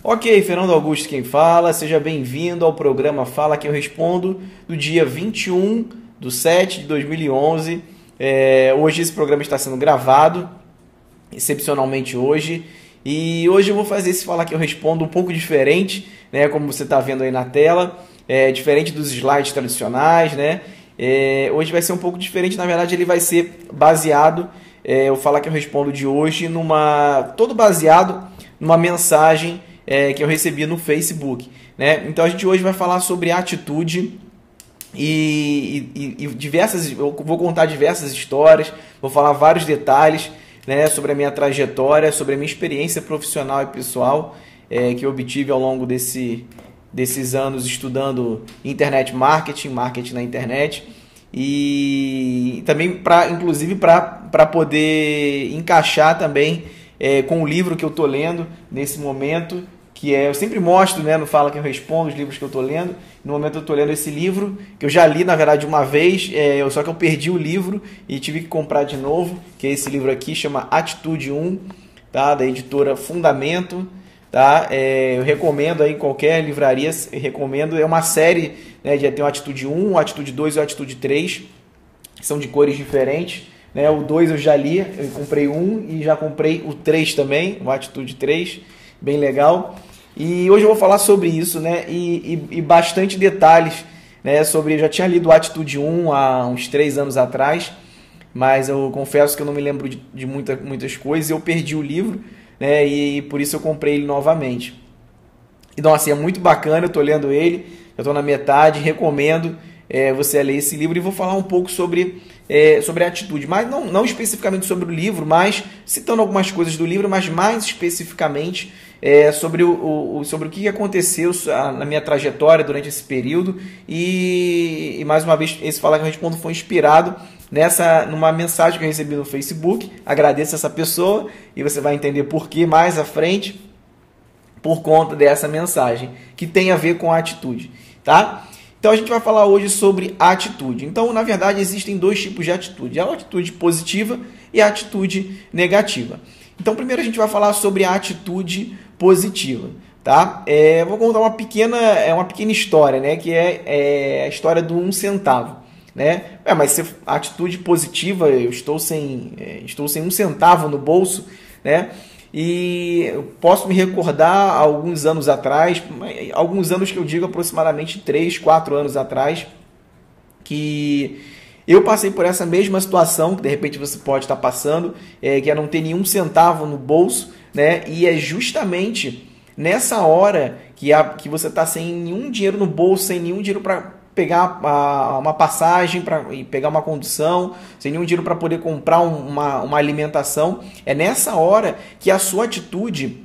Ok, Fernando Augusto quem fala, seja bem-vindo ao programa Fala que eu respondo do dia 21/7/2011. Hoje esse programa está sendo gravado, excepcionalmente hoje, e hoje eu vou fazer esse Fala que eu respondo um pouco diferente, né, como você está vendo aí na tela, diferente dos slides tradicionais, né? Hoje vai ser um pouco diferente, na verdade ele vai ser baseado, o Fala que eu respondo de hoje, todo baseado numa mensagem que eu recebi no Facebook, né? Então a gente hoje vai falar sobre atitude e eu vou contar diversas histórias, vou falar vários detalhes, né, sobre a minha trajetória, sobre a minha experiência profissional e pessoal que eu obtive ao longo desses anos estudando internet marketing na internet, e também inclusive para poder encaixar também com o livro que eu estou lendo nesse momento, que eu sempre mostro, né, no Fala que eu respondo os livros que eu estou lendo. No momento eu estou lendo esse livro, que eu já li, na verdade, uma vez, só que eu perdi o livro e tive que comprar de novo, que é esse livro aqui, chama Atitude 1, tá, da editora Fundamento. Tá? Eu recomendo aí em qualquer livraria, eu recomendo. É uma série, né, tem o Atitude 1, o Atitude 2 e o Atitude 3, que são de cores diferentes. Né? O 2 eu já li, eu comprei um e já comprei o 3 também, o Atitude 3, bem legal. E hoje eu vou falar sobre isso, né? E bastante detalhes, né? Eu já tinha lido o Atitude 1 há uns 3 anos atrás, mas eu confesso que eu não me lembro de muitas coisas, eu perdi o livro, né? E por isso eu comprei ele novamente. Então, assim, é muito bacana, eu estou lendo ele, eu estou na metade, recomendo você ler esse livro, e vou falar um pouco sobre a atitude, mas não especificamente sobre o livro, mas citando algumas coisas do livro, mas mais especificamente sobre o que aconteceu na minha trajetória durante esse período, e mais uma vez esse Fala que eu respondo foi inspirado numa mensagem que eu recebi no Facebook. Agradeço essa pessoa e você vai entender por que mais à frente, por conta dessa mensagem que tem a ver com a atitude, tá? Então a gente vai falar hoje sobre a atitude. Então, na verdade, existem dois tipos de atitude: a atitude positiva e a atitude negativa. Então, primeiro a gente vai falar sobre a atitude positiva, tá? Vou contar uma pequena história, né? Que é a história do 1 centavo, né? Mas se a atitude positiva, eu estou sem 1 centavo no bolso, né? E eu posso me recordar alguns anos atrás, alguns anos que eu digo aproximadamente 3, 4 anos atrás, que eu passei por essa mesma situação que de repente você pode estar passando, que é não ter nenhum centavo no bolso, né? E é justamente nessa hora que você está sem nenhum dinheiro no bolso, sem nenhum dinheiro para pegar uma passagem, para pegar uma condução, sem nenhum dinheiro para poder comprar uma alimentação. É nessa hora que a sua atitude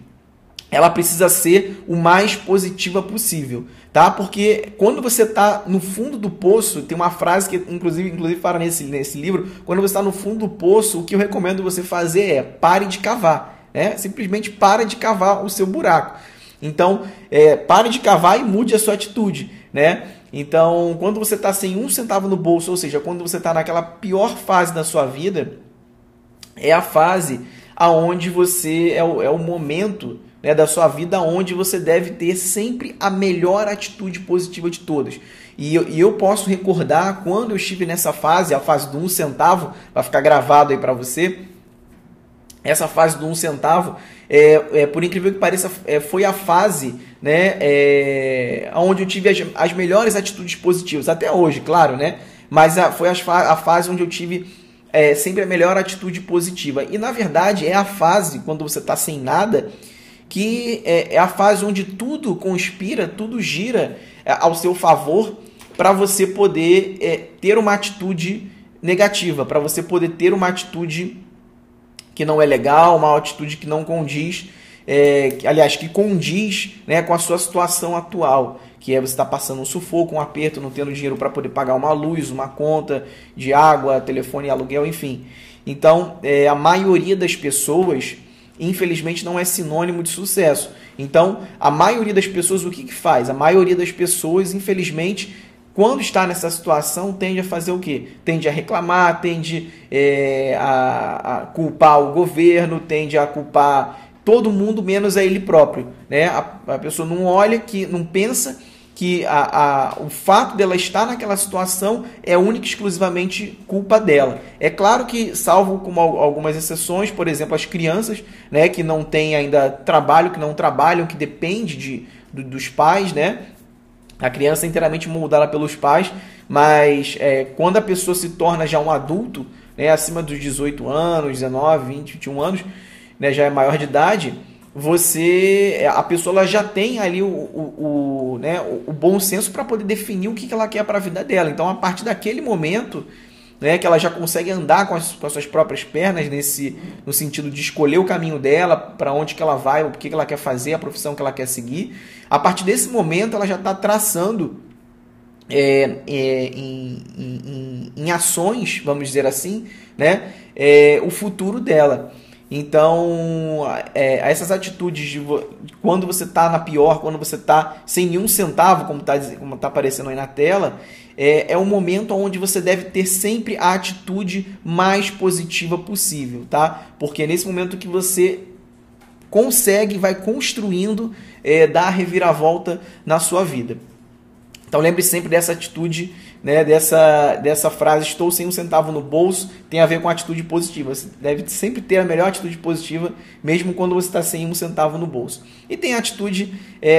ela precisa ser o mais positiva possível, tá? Porque quando você está no fundo do poço, tem uma frase que inclusive fala nesse livro: quando você está no fundo do poço, o que eu recomendo você fazer é pare de cavar, né? Simplesmente pare de cavar o seu buraco. Então, pare de cavar e mude a sua atitude, né? Então, quando você está sem 1 centavo no bolso, ou seja, quando você está naquela pior fase da sua vida, é a fase aonde você é o momento, né, da sua vida onde você deve ter sempre a melhor atitude positiva de todas. E eu posso recordar quando eu estive nessa fase, a fase do 1 centavo, vai ficar gravado aí para você. Essa fase do 1 centavo, por incrível que pareça, foi a fase, né, onde eu tive as melhores atitudes positivas, até hoje, claro, né? Mas foi a fase onde eu tive sempre a melhor atitude positiva. E, na verdade, é a fase, quando você está sem nada, que é a fase onde tudo conspira, tudo gira ao seu favor para você poder ter uma atitude negativa, para você poder ter uma atitude que não é legal, uma atitude que não condiz, que condiz, né, com a sua situação atual, que você está passando um sufoco, um aperto, não tendo dinheiro para poder pagar uma luz, uma conta de água, telefone, aluguel, enfim. Então, a maioria das pessoas, infelizmente, não é sinônimo de sucesso. Então, a maioria das pessoas, o que faz? A maioria das pessoas, infelizmente, quando está nessa situação, tende a fazer o quê? Tende a reclamar, tende a culpar o governo, tende a culpar todo mundo menos a ele próprio, né? A pessoa não olha, não pensa que o fato dela estar naquela situação é única e exclusivamente culpa dela. É claro que, salvo como algumas exceções, por exemplo, as crianças, né, que não têm ainda trabalho, que não trabalham, que depende dos pais, né? A criança é inteiramente moldada pelos pais, mas quando a pessoa se torna já um adulto, né, acima dos 18 anos, 19, 20, 21 anos, né, já é maior de idade, a pessoa ela já tem ali o bom senso para poder definir o que ela quer para a vida dela. Então, a partir daquele momento, né, que ela já consegue andar com as suas próprias pernas no sentido de escolher o caminho dela, para onde que ela vai, o que ela quer fazer, a profissão que ela quer seguir. A partir desse momento, ela já está traçando em ações, vamos dizer assim, né, o futuro dela. Então, essas atitudes quando você está na pior, quando você está sem nenhum centavo, como tá aparecendo aí na tela, é um momento onde você deve ter sempre a atitude mais positiva possível, tá? Porque é nesse momento que você vai construindo, dar a reviravolta na sua vida. Então lembre sempre dessa atitude, né, dessa frase, estou sem um centavo no bolso, tem a ver com atitude positiva. Você deve sempre ter a melhor atitude positiva, mesmo quando você está sem um centavo no bolso. E tem as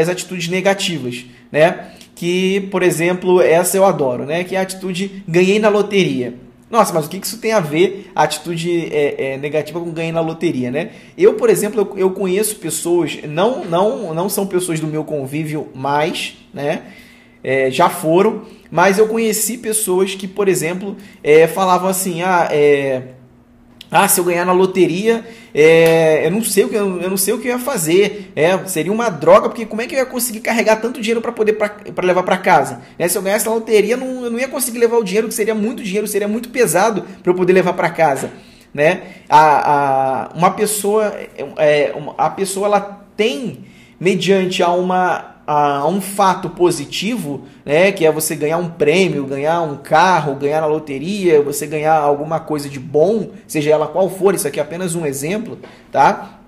atitudes negativas, né, que, por exemplo, essa eu adoro, né, que é a atitude ganhei na loteria. Nossa, mas o que isso tem a ver, a atitude negativa com ganhei na loteria, né? Eu, por exemplo, eu conheço pessoas, não são pessoas do meu convívio mais, né? Já foram, mas eu conheci pessoas que, por exemplo, falavam assim, se eu ganhar na loteria, eu não sei o que eu ia fazer, seria uma droga, porque como é que eu ia conseguir carregar tanto dinheiro para levar para casa? Se eu ganhasse na loteria, eu não ia conseguir levar o dinheiro, que seria muito dinheiro, seria muito pesado para eu poder levar para casa, né? A pessoa ela tem, mediante a um fato positivo, né, que é você ganhar um prêmio, ganhar um carro, ganhar na loteria, você ganhar alguma coisa de bom, seja ela qual for, isso aqui é apenas um exemplo, tá?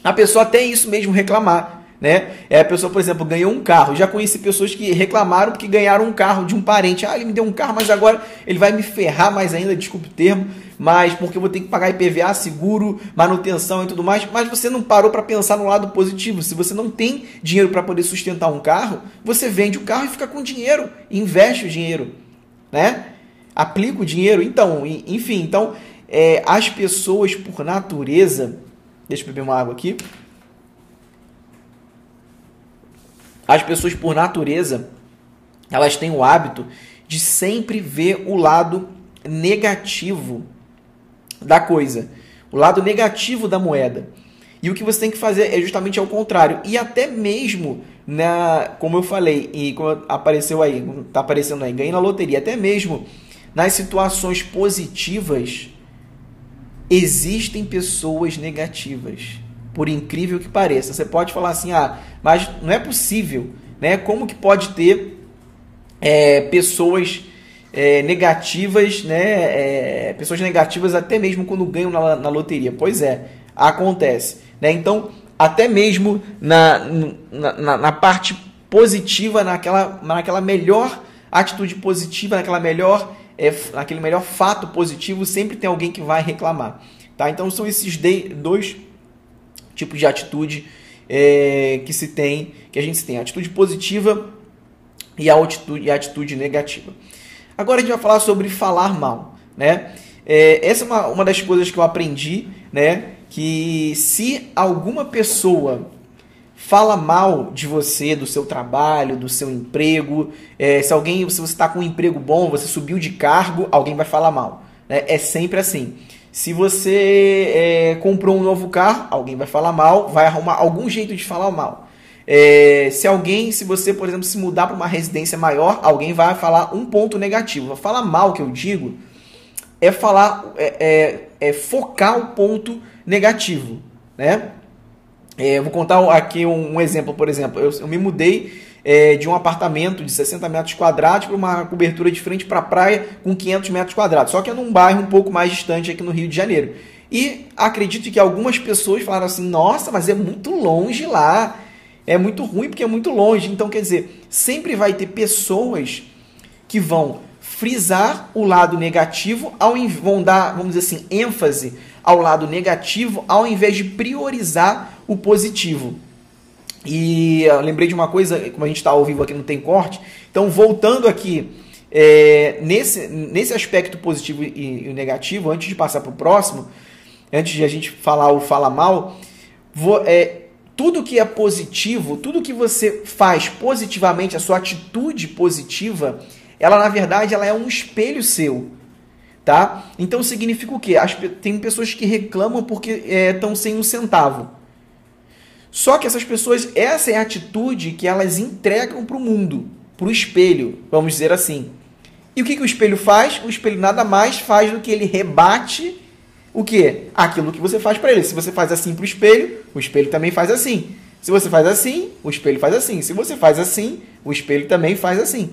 A pessoa até isso mesmo reclamar, né? A pessoa, por exemplo, ganhou um carro. Já conheci pessoas que reclamaram porque ganharam um carro de um parente. Ele me deu um carro, mas agora ele vai me ferrar mais ainda, desculpe o termo, mas porque eu vou ter que pagar IPVA, seguro, manutenção e tudo mais. Mas você não parou para pensar no lado positivo. Se você não tem dinheiro para poder sustentar um carro, você vende o carro e fica com dinheiro, investe o dinheiro, né? Aplica o dinheiro. Então, enfim, as pessoas por natureza, deixa eu beber uma água aqui. As pessoas por natureza, elas têm o hábito de sempre ver o lado negativo da coisa, o lado negativo da moeda. E o que você tem que fazer é justamente ao contrário. E até mesmo, como eu falei, e como apareceu aí, está aparecendo aí, ganhei na loteria, até mesmo nas situações positivas, existem pessoas negativas. Por incrível que pareça. Você pode falar assim, mas não é possível, né? Como que pode ter pessoas negativas, né? Pessoas negativas até mesmo quando ganham na loteria. Pois acontece, né? Então, até mesmo na parte positiva, naquela melhor atitude positiva, naquele melhor fato positivo, sempre tem alguém que vai reclamar, tá? Então, são esses dois tipos de atitude que a gente tem, a atitude positiva e a atitude negativa. Agora a gente vai falar sobre falar mal, né? Essa é uma das coisas que eu aprendi, né? Que se alguma pessoa fala mal de você, do seu trabalho, do seu emprego, se você está com um emprego bom, você subiu de cargo, alguém vai falar mal, né? É sempre assim. Se você comprou um novo carro, alguém vai falar mal, vai arrumar algum jeito de falar mal. Se você, por exemplo, se mudar para uma residência maior, alguém vai falar um ponto negativo. Falar mal, que eu digo, é focar o ponto negativo, né? Vou contar aqui um exemplo, por exemplo. Eu me mudei de um apartamento de 60 metros quadrados para uma cobertura de frente para a praia com 500 metros quadrados. Só que é num bairro um pouco mais distante aqui no Rio de Janeiro. E acredito que algumas pessoas falaram assim, nossa, mas é muito longe lá, é muito ruim porque é muito longe. Então, quer dizer, sempre vai ter pessoas que vão frisar o lado negativo, vão dar, vamos dizer assim, ênfase ao lado negativo, ao invés de priorizar o positivo. E eu lembrei de uma coisa, como a gente está ao vivo aqui, não tem corte, então voltando aqui, nesse aspecto positivo e negativo, antes de passar para o próximo, antes de a gente falar o fala mal, tudo que é positivo, tudo que você faz positivamente, a sua atitude positiva, ela na verdade ela é um espelho seu, tá? Então significa o quê? Tem pessoas que reclamam porque estão sem um centavo. Só que essas pessoas, essa é a atitude que elas entregam para o mundo, para o espelho, vamos dizer assim. E o que o espelho faz? O espelho nada mais faz do que ele rebate o quê? Aquilo que você faz para ele. Se você faz assim para o espelho também faz assim. Se você faz assim, o espelho faz assim. Se você faz assim, o espelho também faz assim.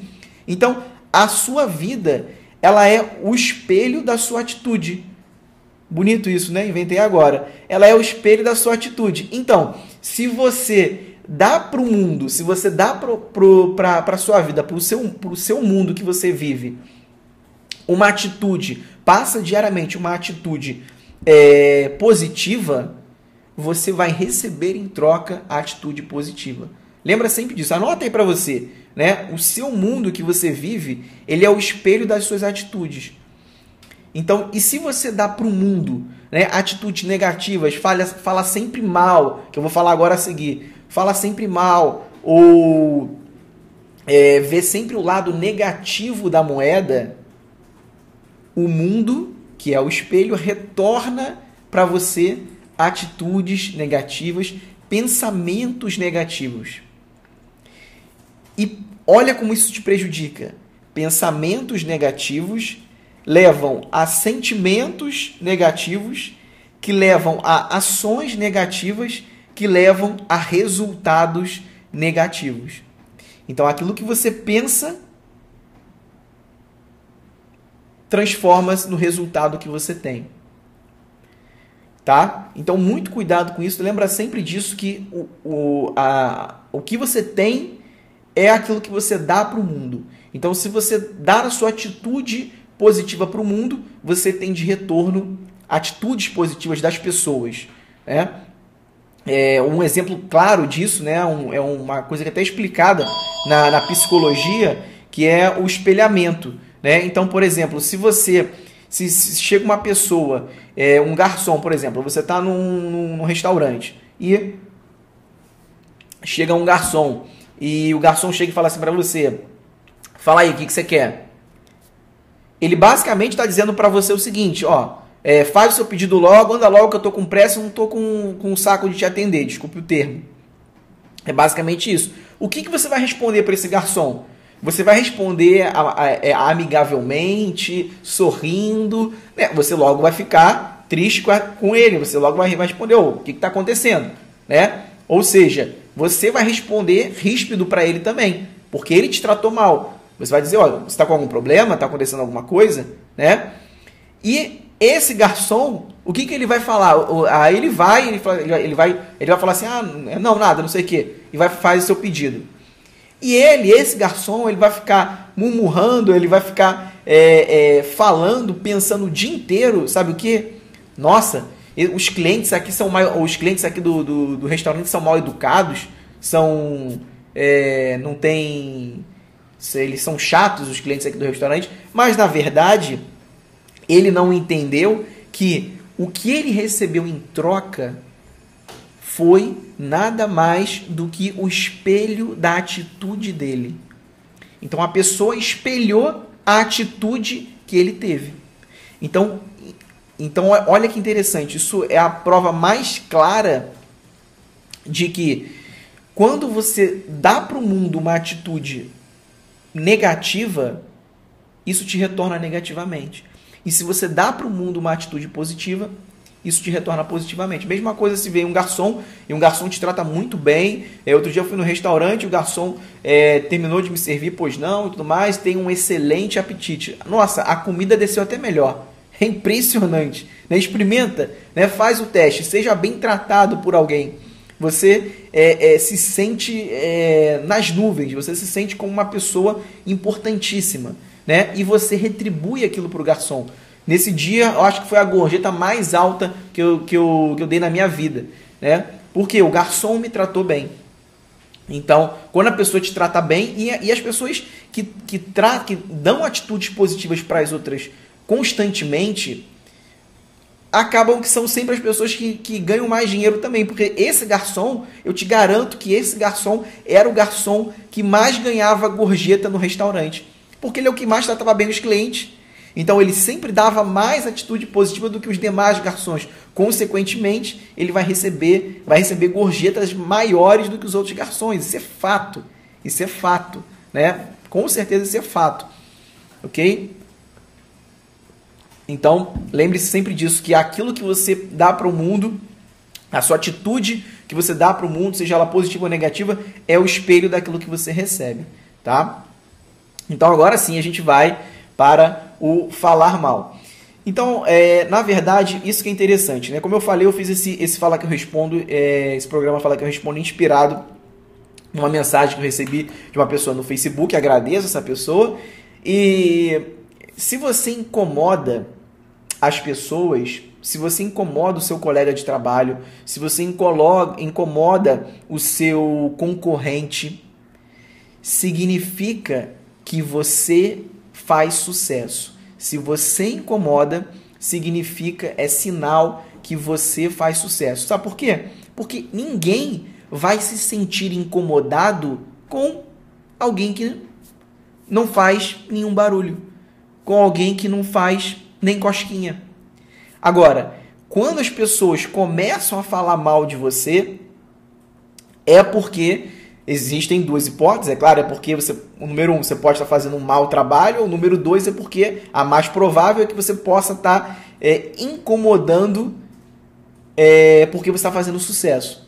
Então, a sua vida, ela é o espelho da sua atitude. Bonito isso, né? Inventei agora. Ela é o espelho da sua atitude. Então, se você dá para o mundo, se você dá para a sua vida, para o seu mundo que você vive, uma atitude, passa diariamente uma atitude positiva, você vai receber em troca a atitude positiva. Lembra sempre disso. Anota aí para você, né? O seu mundo que você vive, ele é o espelho das suas atitudes. Então, e se você dá para o mundo, né, atitudes negativas, fala sempre mal, que eu vou falar agora a seguir, fala sempre mal, ou vê sempre o lado negativo da moeda, o mundo, que é o espelho, retorna para você atitudes negativas, pensamentos negativos. E olha como isso te prejudica. Pensamentos negativos levam a sentimentos negativos, que levam a ações negativas, que levam a resultados negativos. Então, aquilo que você pensa transforma-se no resultado que você tem. Tá? Então, muito cuidado com isso. Lembra sempre disso, que o que você tem é aquilo que você dá para o mundo. Então, se você dar a sua atitude positiva para o mundo, você tem de retorno atitudes positivas das pessoas. Né? Um exemplo claro disso, né? É uma coisa que é até explicada na psicologia, que é o espelhamento. Né? Então, por exemplo, se chega uma pessoa, um garçom, por exemplo, você está num restaurante e chega um garçom e o garçom chega e fala assim para você, fala aí, o que você quer? Ele basicamente está dizendo para você o seguinte, faz o seu pedido logo, anda logo que eu estou com pressa, não estou com um saco de te atender, desculpe o termo. É basicamente isso. O que você vai responder para esse garçom? Você vai responder amigavelmente, sorrindo, né? Você logo vai ficar triste com ele, você logo vai responder, o que está acontecendo? Né? Ou seja, você vai responder ríspido para ele também, porque ele te tratou mal. Você vai dizer, olha, você está com algum problema? Está acontecendo alguma coisa? Né? E esse garçom, o que ele vai falar? Aí ele vai falar assim, não, nada, não sei o quê, e vai fazer o seu pedido. E esse garçom, ele vai ficar murmurando, ele vai ficar falando, pensando o dia inteiro, sabe o quê? Nossa, os clientes aqui do restaurante são mal educados, não tem... Eles são chatos, os clientes aqui do restaurante, mas na verdade ele não entendeu que o que ele recebeu em troca foi nada mais do que o espelho da atitude dele. Então a pessoa espelhou a atitude que ele teve. Então olha que interessante, isso é a prova mais clara de que quando você dá para o mundo uma atitude negativa, isso te retorna negativamente. E se você dá para o mundo uma atitude positiva, isso te retorna positivamente. Mesma coisa se vem um garçom, e um garçom te trata muito bem. Outro dia eu fui no restaurante, o garçom terminou de me servir, pois não, e tudo mais, tem um excelente apetite. Nossa, a comida desceu até melhor. É impressionante, né? Experimenta, né? Faz o teste, seja bem tratado por alguém. Você se sente nas nuvens, você se sente como uma pessoa importantíssima, né? E você retribui aquilo para o garçom. Nesse dia, eu acho que foi a gorjeta mais alta que eu dei na minha vida, né? Porque o garçom me tratou bem. Então, quando a pessoa te trata bem, e as pessoas que dão atitudes positivas para as outras constantemente, acabam que são sempre as pessoas que ganham mais dinheiro também. Porque esse garçom, eu te garanto que esse garçom era o garçom que mais ganhava gorjeta no restaurante. Porque ele é o que mais tratava bem os clientes. Então, ele sempre dava mais atitude positiva do que os demais garçons. Consequentemente, ele vai receber gorjetas maiores do que os outros garçons. Isso é fato. Isso é fato, né? Com certeza isso é fato. Ok? Então, lembre-se sempre disso, que aquilo que você dá para o mundo, a sua atitude que você dá para o mundo, seja ela positiva ou negativa, é o espelho daquilo que você recebe, tá? Então, agora sim, a gente vai para o falar mal. Então, na verdade, isso que é interessante, né? Como eu falei, eu fiz esse Fala Que Eu Respondo, esse programa Fala Que Eu Respondo inspirado numa mensagem que eu recebi de uma pessoa no Facebook, agradeço essa pessoa. E se você incomoda as pessoas, se você incomoda o seu colega de trabalho, se você incomoda o seu concorrente, significa que você faz sucesso. Se você incomoda, é sinal que você faz sucesso. Sabe por quê? Porque ninguém vai se sentir incomodado com alguém que não faz nenhum barulho, com alguém que não faz nem cosquinha. Agora, quando as pessoas começam a falar mal de você, é porque existem duas hipóteses, é claro, é porque o número 1, você pode estar fazendo um mau trabalho, ou o número 2 é porque a mais provável é que você possa estar incomodando porque você está fazendo sucesso.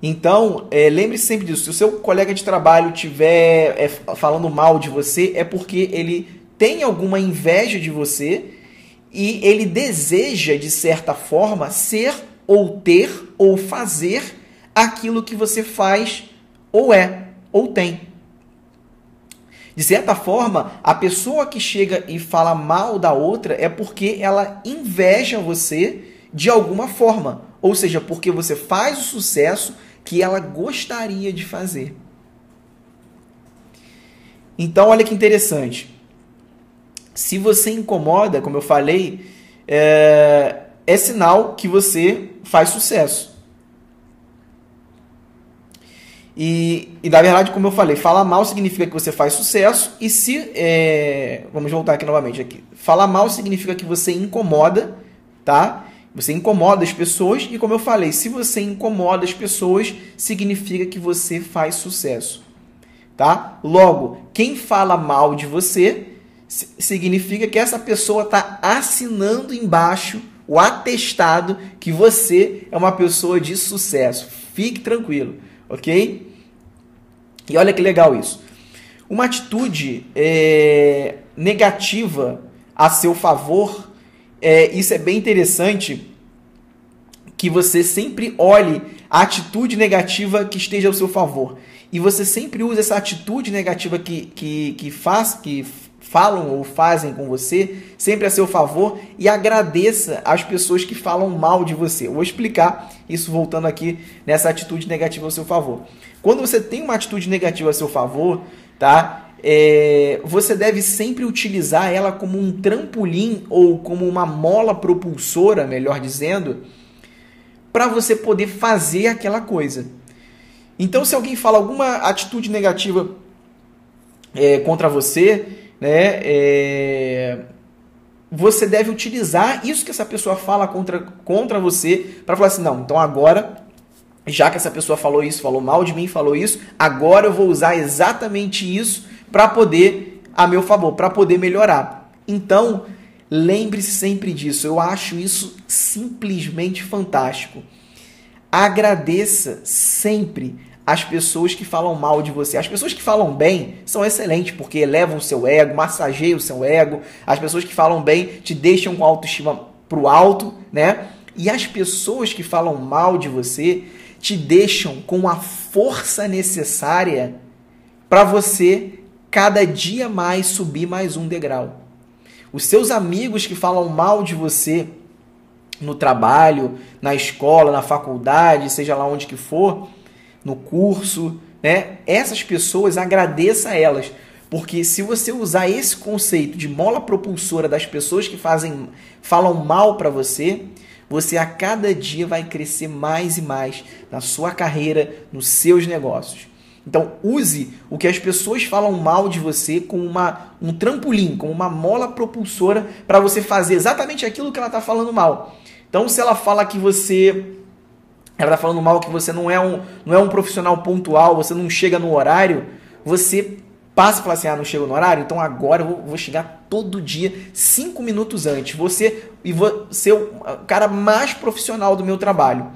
Então, lembre-se sempre disso. Se o seu colega de trabalho estiver falando mal de você, é porque ele tem alguma inveja de você e ele deseja, de certa forma, ser ou ter ou fazer aquilo que você faz ou ou tem. De certa forma, a pessoa que chega e fala mal da outra é porque ela inveja você de alguma forma. Ou seja, porque você faz o sucesso que ela gostaria de fazer. Então, olha que interessante. Se você incomoda, como eu falei, é sinal que você faz sucesso. E na verdade, como eu falei, falar mal significa que você faz sucesso. E se... vamos voltar aqui novamente. Aqui. Falar mal significa que você incomoda, tá? Você incomoda as pessoas. E como eu falei, se você incomoda as pessoas, significa que você faz sucesso, tá? Logo, quem fala mal de você significa que essa pessoa está assinando embaixo o atestado que você é uma pessoa de sucesso. Fique tranquilo, ok? E olha que legal isso. Uma atitude negativa a seu favor, isso é bem interessante, que você sempre olhe a atitude negativa que esteja ao seu favor. E você sempre usa essa atitude negativa que falam ou fazem com você, sempre a seu favor, e agradeça às pessoas que falam mal de você. Eu vou explicar isso voltando aqui nessa atitude negativa ao seu favor. Quando você tem uma atitude negativa a seu favor, tá? Você deve sempre utilizar ela como um trampolim ou como uma mola propulsora, melhor dizendo, para você poder fazer aquela coisa. Então, se alguém fala alguma atitude negativa contra você, né, você deve utilizar isso que essa pessoa fala contra você para falar assim, não, então agora, já que essa pessoa falou isso, falou mal de mim, falou isso, agora eu vou usar exatamente isso para poder, a meu favor, para poder melhorar. Então, lembre-se sempre disso. Eu acho isso simplesmente fantástico. Agradeça sempre as pessoas que falam mal de você. As pessoas que falam bem são excelentes, porque elevam o seu ego, massageiam o seu ego. As pessoas que falam bem te deixam com a autoestima pro alto, né? E as pessoas que falam mal de você te deixam com a força necessária para você cada dia mais subir mais um degrau. Os seus amigos que falam mal de você no trabalho, na escola, na faculdade, seja lá onde que for, no curso, né? Essas pessoas, agradeça a elas, porque se você usar esse conceito de mola propulsora das pessoas que falam mal para você, você a cada dia vai crescer mais e mais na sua carreira, nos seus negócios. Então, use o que as pessoas falam mal de você como um trampolim, como uma mola propulsora para você fazer exatamente aquilo que ela está falando mal. Então, se ela fala que ela está falando mal que você não é um profissional pontual, você não chega no horário, você passa e fala assim, não chego no horário, então agora eu vou chegar todo dia 5 minutos antes. Vou ser o cara mais profissional do meu trabalho.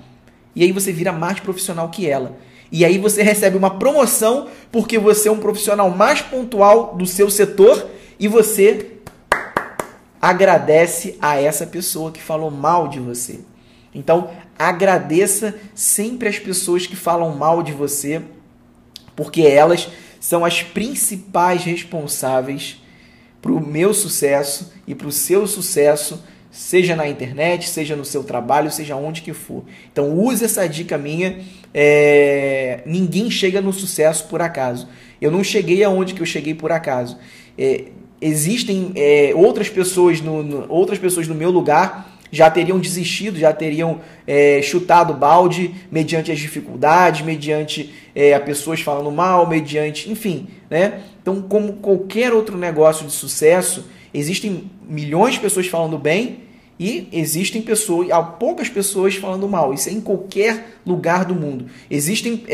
E aí você vira mais profissional que ela. E aí você recebe uma promoção porque você é um profissional mais pontual do seu setor e você agradece a essa pessoa que falou mal de você. Então, agradeça sempre as pessoas que falam mal de você, porque elas são as principais responsáveis para o meu sucesso e para o seu sucesso, seja na internet, seja no seu trabalho, seja onde que for. Então, use essa dica minha. Ninguém chega no sucesso por acaso. Eu não cheguei aonde que eu cheguei por acaso. Existem outras pessoas no meu lugar já teriam desistido, já teriam chutado balde mediante as dificuldades, mediante as pessoas falando mal, mediante, enfim, né? Então, como qualquer outro negócio de sucesso, existem milhões de pessoas falando bem e existem poucas pessoas falando mal. Isso é em qualquer lugar do mundo. Existem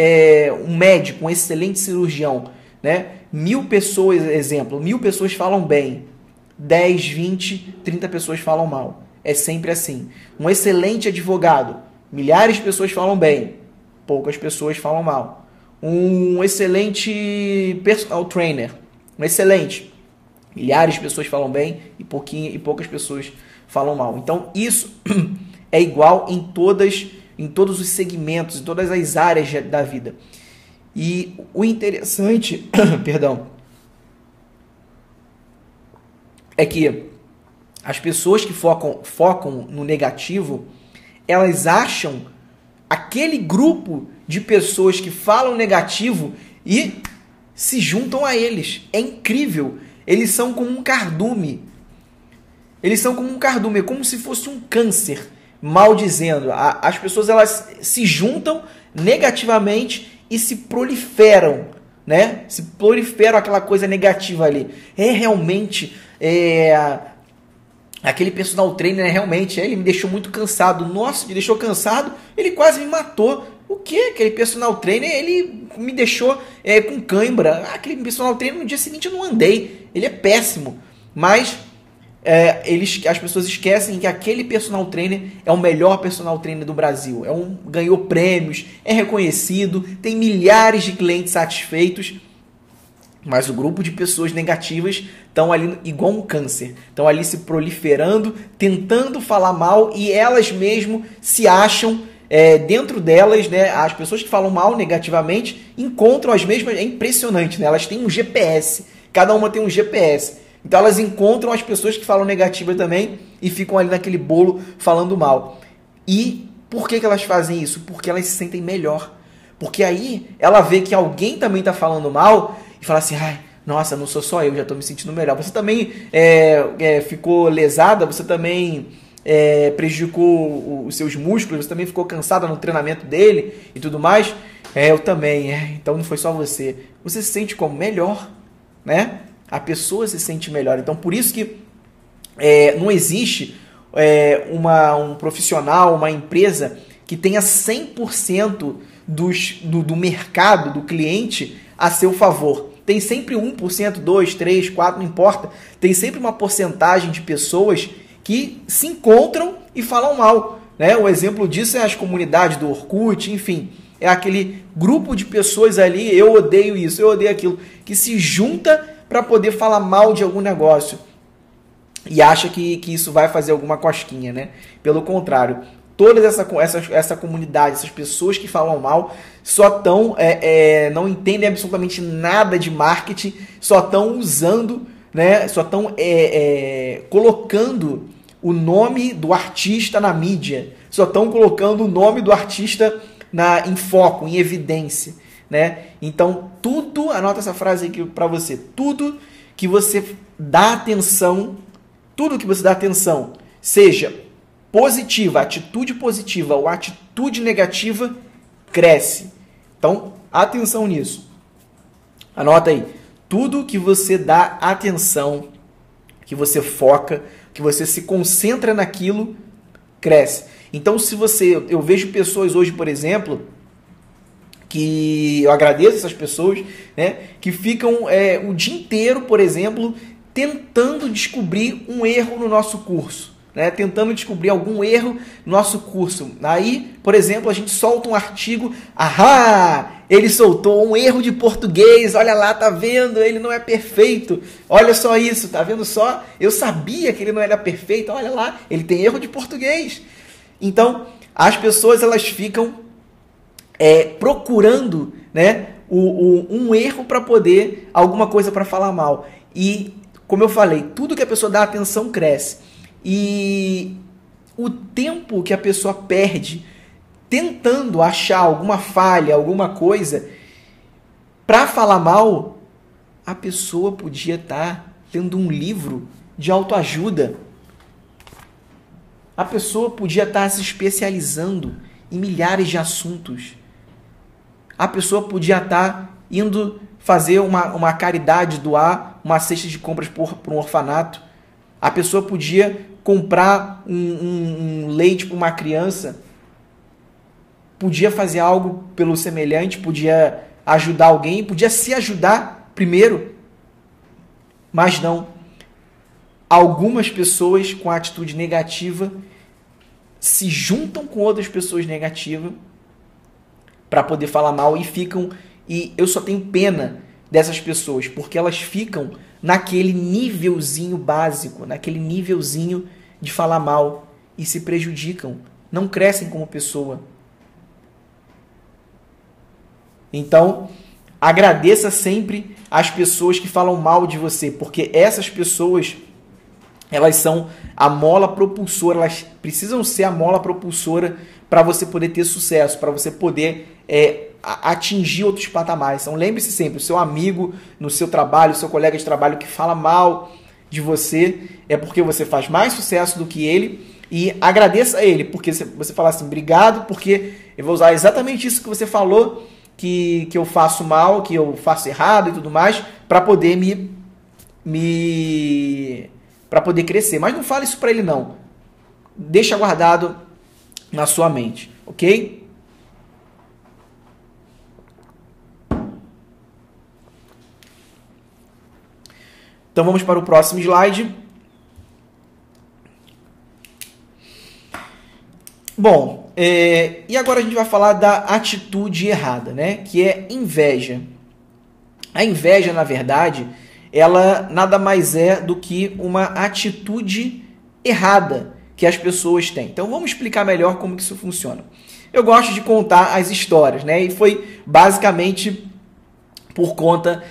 um médico, um excelente cirurgião, né? 1000 pessoas, exemplo, 1000 pessoas falam bem, 10, 20, 30 pessoas falam mal. É sempre assim. Um excelente advogado, milhares de pessoas falam bem, poucas pessoas falam mal. Um excelente personal trainer, milhares de pessoas falam bem e poucas pessoas falam mal. Então isso é igual em todos os segmentos, em todas as áreas da vida. E o interessante, perdão, é que as pessoas que focam no negativo, elas acham aquele grupo de pessoas que falam negativo e se juntam a eles. É incrível. Eles são como um cardume. É como se fosse um câncer, maldizendo. As pessoas, elas se juntam negativamente e se proliferam, né? Se proliferam aquela coisa negativa ali. Realmente... Aquele personal trainer, realmente, ele me deixou muito cansado. Nossa, me deixou cansado, ele quase me matou. O quê? Aquele personal trainer, ele me deixou com cãibra. Aquele personal trainer, no dia seguinte eu não andei. Ele é péssimo. Mas as pessoas esquecem que aquele personal trainer é o melhor personal trainer do Brasil. Ganhou prêmios, é reconhecido, tem milhares de clientes satisfeitos. Mas o grupo de pessoas negativas estão ali igual um câncer. Estão ali se proliferando, tentando falar mal e elas mesmo se acham dentro delas, né? As pessoas que falam mal negativamente encontram as mesmas. É impressionante, né? Elas têm um GPS. Cada uma tem um GPS. Então elas encontram as pessoas que falam negativa também e ficam ali naquele bolo falando mal. E por que elas fazem isso? Porque elas se sentem melhor. Porque aí ela vê que alguém também está falando mal e fala assim, nossa, não sou só eu, já estou me sentindo melhor. Você também ficou lesada, você também prejudicou os seus músculos, você também ficou cansada no treinamento dele e tudo mais. Eu também, então não foi só você. Você se sente como? Melhor, né? A pessoa se sente melhor. Então, por isso que não existe um profissional, uma empresa que tenha 100% do mercado, do cliente, a seu favor. Tem sempre 1%, 2%, 3%, 4%, não importa. Tem sempre uma porcentagem de pessoas que se encontram e falam mal, né? O exemplo disso é as comunidades do Orkut, enfim. é aquele grupo de pessoas ali, eu odeio isso, eu odeio aquilo, que se junta para poder falar mal de algum negócio e acha que isso vai fazer alguma cosquinha, né? Pelo contrário, toda essa comunidade, essas pessoas que falam mal, só estão, não entendem absolutamente nada de marketing, só estão usando, né? Só estão colocando o nome do artista na mídia, só estão colocando o nome do artista em foco, em evidência, né? Então, tudo, anota essa frase aqui para você, tudo que você dá atenção, seja positiva, atitude positiva ou atitude negativa, cresce. Então, atenção nisso. Anota aí. Tudo que você dá atenção, que você foca, que você se concentra naquilo, cresce. Então, eu vejo pessoas hoje, por exemplo, que eu agradeço essas pessoas, né, que ficam o dia inteiro, por exemplo, tentando descobrir um erro no nosso curso, né? Tentando descobrir algum erro no nosso curso. Aí, por exemplo, a gente solta um artigo, ele soltou um erro de português, olha lá, tá vendo? Ele não é perfeito. Olha só isso, tá vendo só? Eu sabia que ele não era perfeito, olha lá, ele tem erro de português. Então, as pessoas elas ficam procurando, né, um erro para poder, alguma coisa para falar mal. E como eu falei, tudo que a pessoa dá atenção cresce. E o tempo que a pessoa perde tentando achar alguma falha, alguma coisa para falar mal, a pessoa podia estar tendo um livro de autoajuda. A pessoa podia estar se especializando em milhares de assuntos. A pessoa podia estar indo fazer uma caridade, doar uma cesta de compras para um orfanato. A pessoa podia comprar um leite para uma criança. Podia fazer algo pelo semelhante, podia ajudar alguém, podia se ajudar primeiro. Mas não. Algumas pessoas com atitude negativa se juntam com outras pessoas negativas para poder falar mal e eu só tenho pena dessas pessoas, porque elas ficam naquele nívelzinho básico, naquele nívelzinho de falar mal e se prejudicam, não crescem como pessoa. Então, agradeça sempre as pessoas que falam mal de você, porque essas pessoas, elas são a mola propulsora, elas precisam ser a mola propulsora para você poder ter sucesso, para você poder atingir outros patamares. Então, lembre-se sempre, o seu amigo no seu trabalho, o seu colega de trabalho que fala mal de você, é porque você faz mais sucesso do que ele, e agradeça a ele, porque você fala assim, obrigado, porque eu vou usar exatamente isso que você falou, que eu faço mal, que eu faço errado e tudo mais, para poder para poder crescer. Mas não fale isso para ele não. Deixa guardado na sua mente, ok? Então vamos para o próximo slide. Bom, e agora a gente vai falar da atitude errada, né? Que é inveja. A inveja, na verdade, ela nada mais é do que uma atitude errada que as pessoas têm. Então vamos explicar melhor como que isso funciona. Eu gosto de contar as histórias, né? E foi basicamente por conta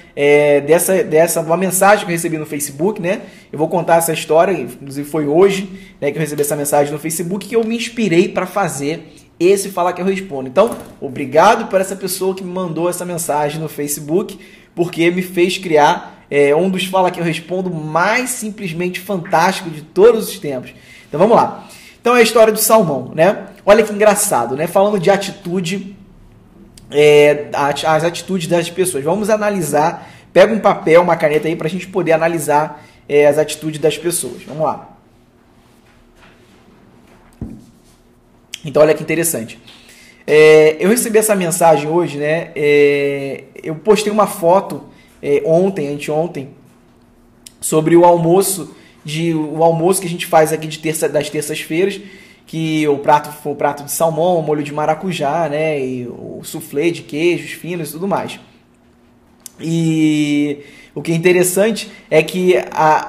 uma mensagem que eu recebi no Facebook, né? Eu vou contar essa história, inclusive foi hoje, né, que eu recebi essa mensagem no Facebook, que eu me inspirei para fazer esse Fala Que Eu Respondo. Então, obrigado por essa pessoa que me mandou essa mensagem no Facebook, porque me fez criar um dos Fala Que Eu Respondo mais simplesmente fantástico de todos os tempos. Então, vamos lá. Então, é a história do salmão, né? Olha que engraçado, né? Falando de atitude, as atitudes das pessoas. Vamos analisar. Pega um papel, uma caneta aí para a gente poder analisar as atitudes das pessoas. Vamos lá. Então, olha que interessante. Eu recebi essa mensagem hoje, né? Eu postei uma foto anteontem, sobre o almoço que a gente faz aqui das terças-feiras, que o prato foi o prato de salmão, molho de maracujá, né? E o soufflé de queijos finos e tudo mais. E o que é interessante é que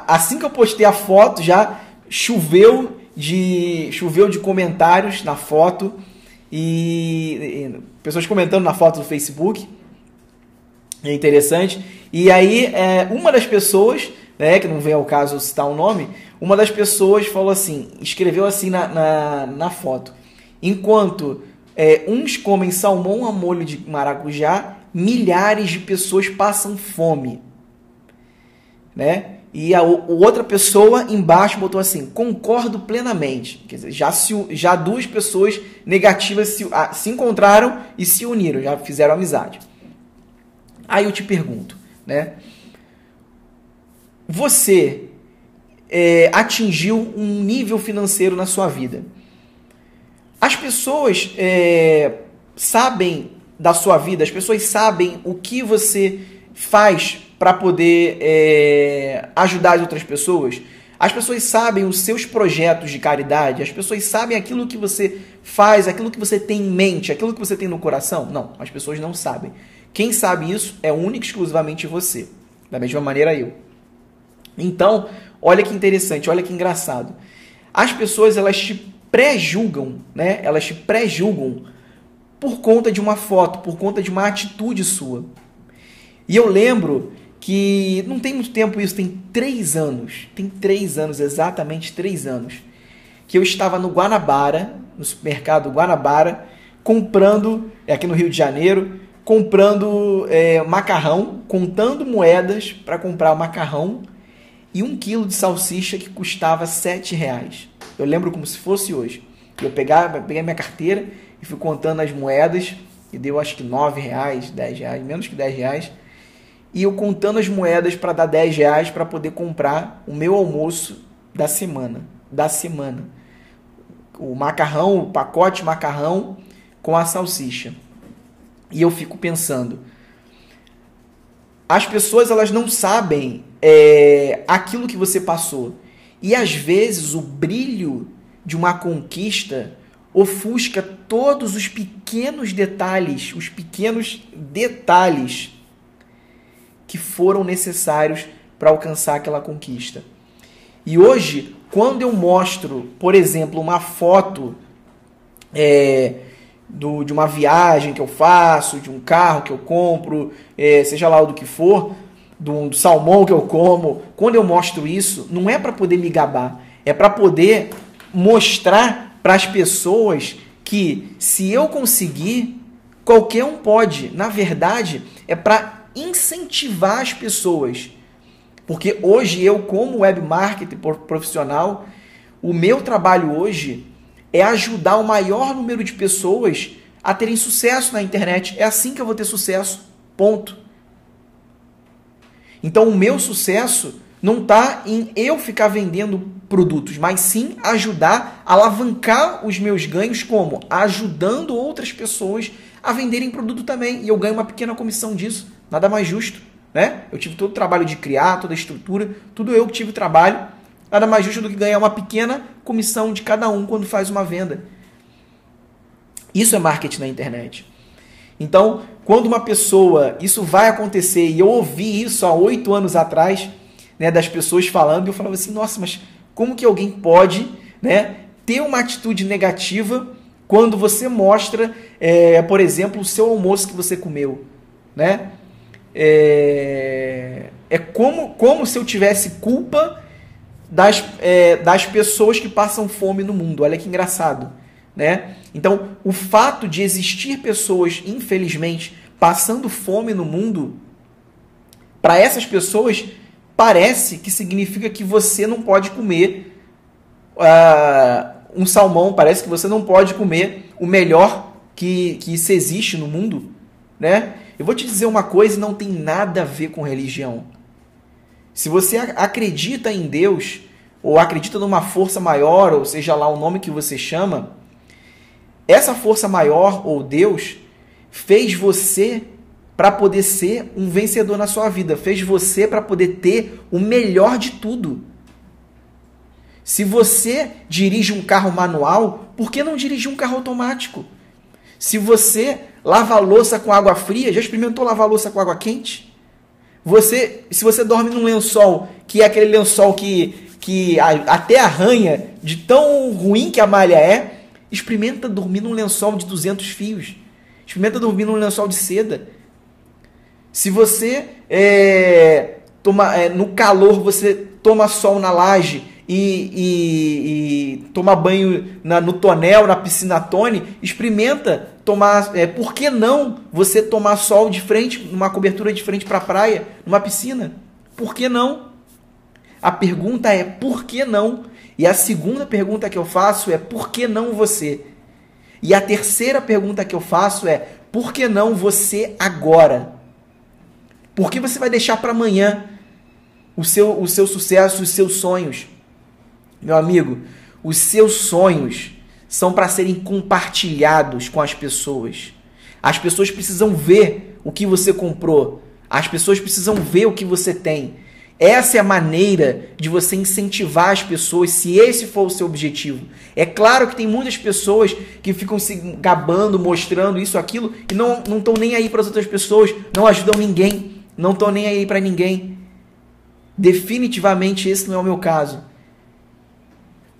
assim que eu postei a foto, já choveu de comentários na foto e pessoas comentando na foto do Facebook. É interessante. E aí, uma das pessoas, né, que não vem ao caso citar o nome, uma das pessoas falou assim, escreveu assim na foto: enquanto uns comem salmão a molho de maracujá, milhares de pessoas passam fome, né? E a outra pessoa embaixo botou assim: concordo plenamente. Quer dizer, já duas pessoas negativas se encontraram e se uniram, já fizeram amizade. Aí eu te pergunto, né? Você atingiu um nível financeiro na sua vida. As pessoas sabem da sua vida, as pessoas sabem o que você faz para poder ajudar as outras pessoas. As pessoas sabem os seus projetos de caridade, as pessoas sabem aquilo que você faz, aquilo que você tem em mente, aquilo que você tem no coração. Não, as pessoas não sabem. Quem sabe isso é único e exclusivamente você. Da mesma maneira eu. Então, olha que interessante, olha que engraçado. As pessoas, elas te pré-julgam, né? Elas te pré-julgam por conta de uma foto, por conta de uma atitude sua. E eu lembro que não tem muito tempo isso, tem 3 anos. Tem 3 anos, exatamente 3 anos. Que eu estava no Guanabara, no supermercado Guanabara, comprando, aqui no Rio de Janeiro, comprando macarrão, contando moedas para comprar o macarrão e 1 quilo de salsicha que custava R$7. Eu lembro como se fosse hoje. Eu peguei minha carteira e fui contando as moedas e deu acho que R$9, R$10, menos que R$10. E eu contando as moedas para dar R$10 para poder comprar o meu almoço da semana. O macarrão, o pacote de macarrão com a salsicha. E eu fico pensando, as pessoas, elas não sabem aquilo que você passou. E às vezes o brilho de uma conquista ofusca todos os pequenos detalhes que foram necessários para alcançar aquela conquista. E hoje, quando eu mostro, por exemplo, uma foto de uma viagem que eu faço, de um carro que eu compro, seja lá o do que for, do salmão que eu como, quando eu mostro isso, não é para poder me gabar, é para poder mostrar para as pessoas que se eu conseguir, qualquer um pode. Na verdade, é para incentivar as pessoas. Porque hoje eu, como web marketer profissional, o meu trabalho hoje é ajudar o maior número de pessoas a terem sucesso na internet. É assim que eu vou ter sucesso. Ponto. Então, o meu sucesso não está em eu ficar vendendo produtos, mas sim ajudar a alavancar os meus ganhos como? Ajudando outras pessoas a venderem produto também. E eu ganho uma pequena comissão disso. Nada mais justo, né? Eu tive todo o trabalho de criar, toda a estrutura, tudo eu que tive o trabalho. Nada mais justo do que ganhar uma pequena comissão de cada um quando faz uma venda. Isso é marketing na internet. Então, quando uma pessoa, isso vai acontecer, e eu ouvi isso há 8 anos atrás, né, das pessoas falando, e eu falava assim, nossa, mas como que alguém pode, né, ter uma atitude negativa quando você mostra, por exemplo, o seu almoço que você comeu, né? É como se eu tivesse culpa das pessoas que passam fome no mundo. Olha que engraçado, né? Então, o fato de existir pessoas, infelizmente, passando fome no mundo, para essas pessoas, parece que significa que você não pode comer um salmão, parece que você não pode comer o melhor que se existe no mundo, né? Eu vou te dizer uma coisa, não tem nada a ver com religião. Se você acredita em Deus, ou acredita numa força maior, ou seja lá o nome que você chama, essa força maior, ou Deus, fez você para poder ser um vencedor na sua vida, fez você para poder ter o melhor de tudo. Se você dirige um carro manual, por que não dirigir um carro automático? Se você lava a louça com água fria, já experimentou lavar a louça com água quente? Se você dorme num lençol, que é aquele lençol que até arranha, de tão ruim que a malha é, experimenta dormir num lençol de 200 fios. Experimenta dormir num lençol de seda. Se você no calor, você toma sol na laje e toma banho no tonel, na piscina Tone, experimenta tomar. Por que não você tomar sol de frente, numa cobertura de frente para a praia, numa piscina? Por que não? A pergunta é por que não? E a segunda pergunta que eu faço é por que não você? E a terceira pergunta que eu faço é por que não você agora? Por que você vai deixar para amanhã o seu sucesso, os seus sonhos? Meu amigo, os seus sonhos são para serem compartilhados com as pessoas. As pessoas precisam ver o que você comprou. As pessoas precisam ver o que você tem. Essa é a maneira de você incentivar as pessoas, se esse for o seu objetivo. É claro que tem muitas pessoas que ficam se gabando, mostrando isso, aquilo, e não estão nem aí para as outras pessoas, não ajudam ninguém, não estão nem aí para ninguém. Definitivamente esse não é o meu caso.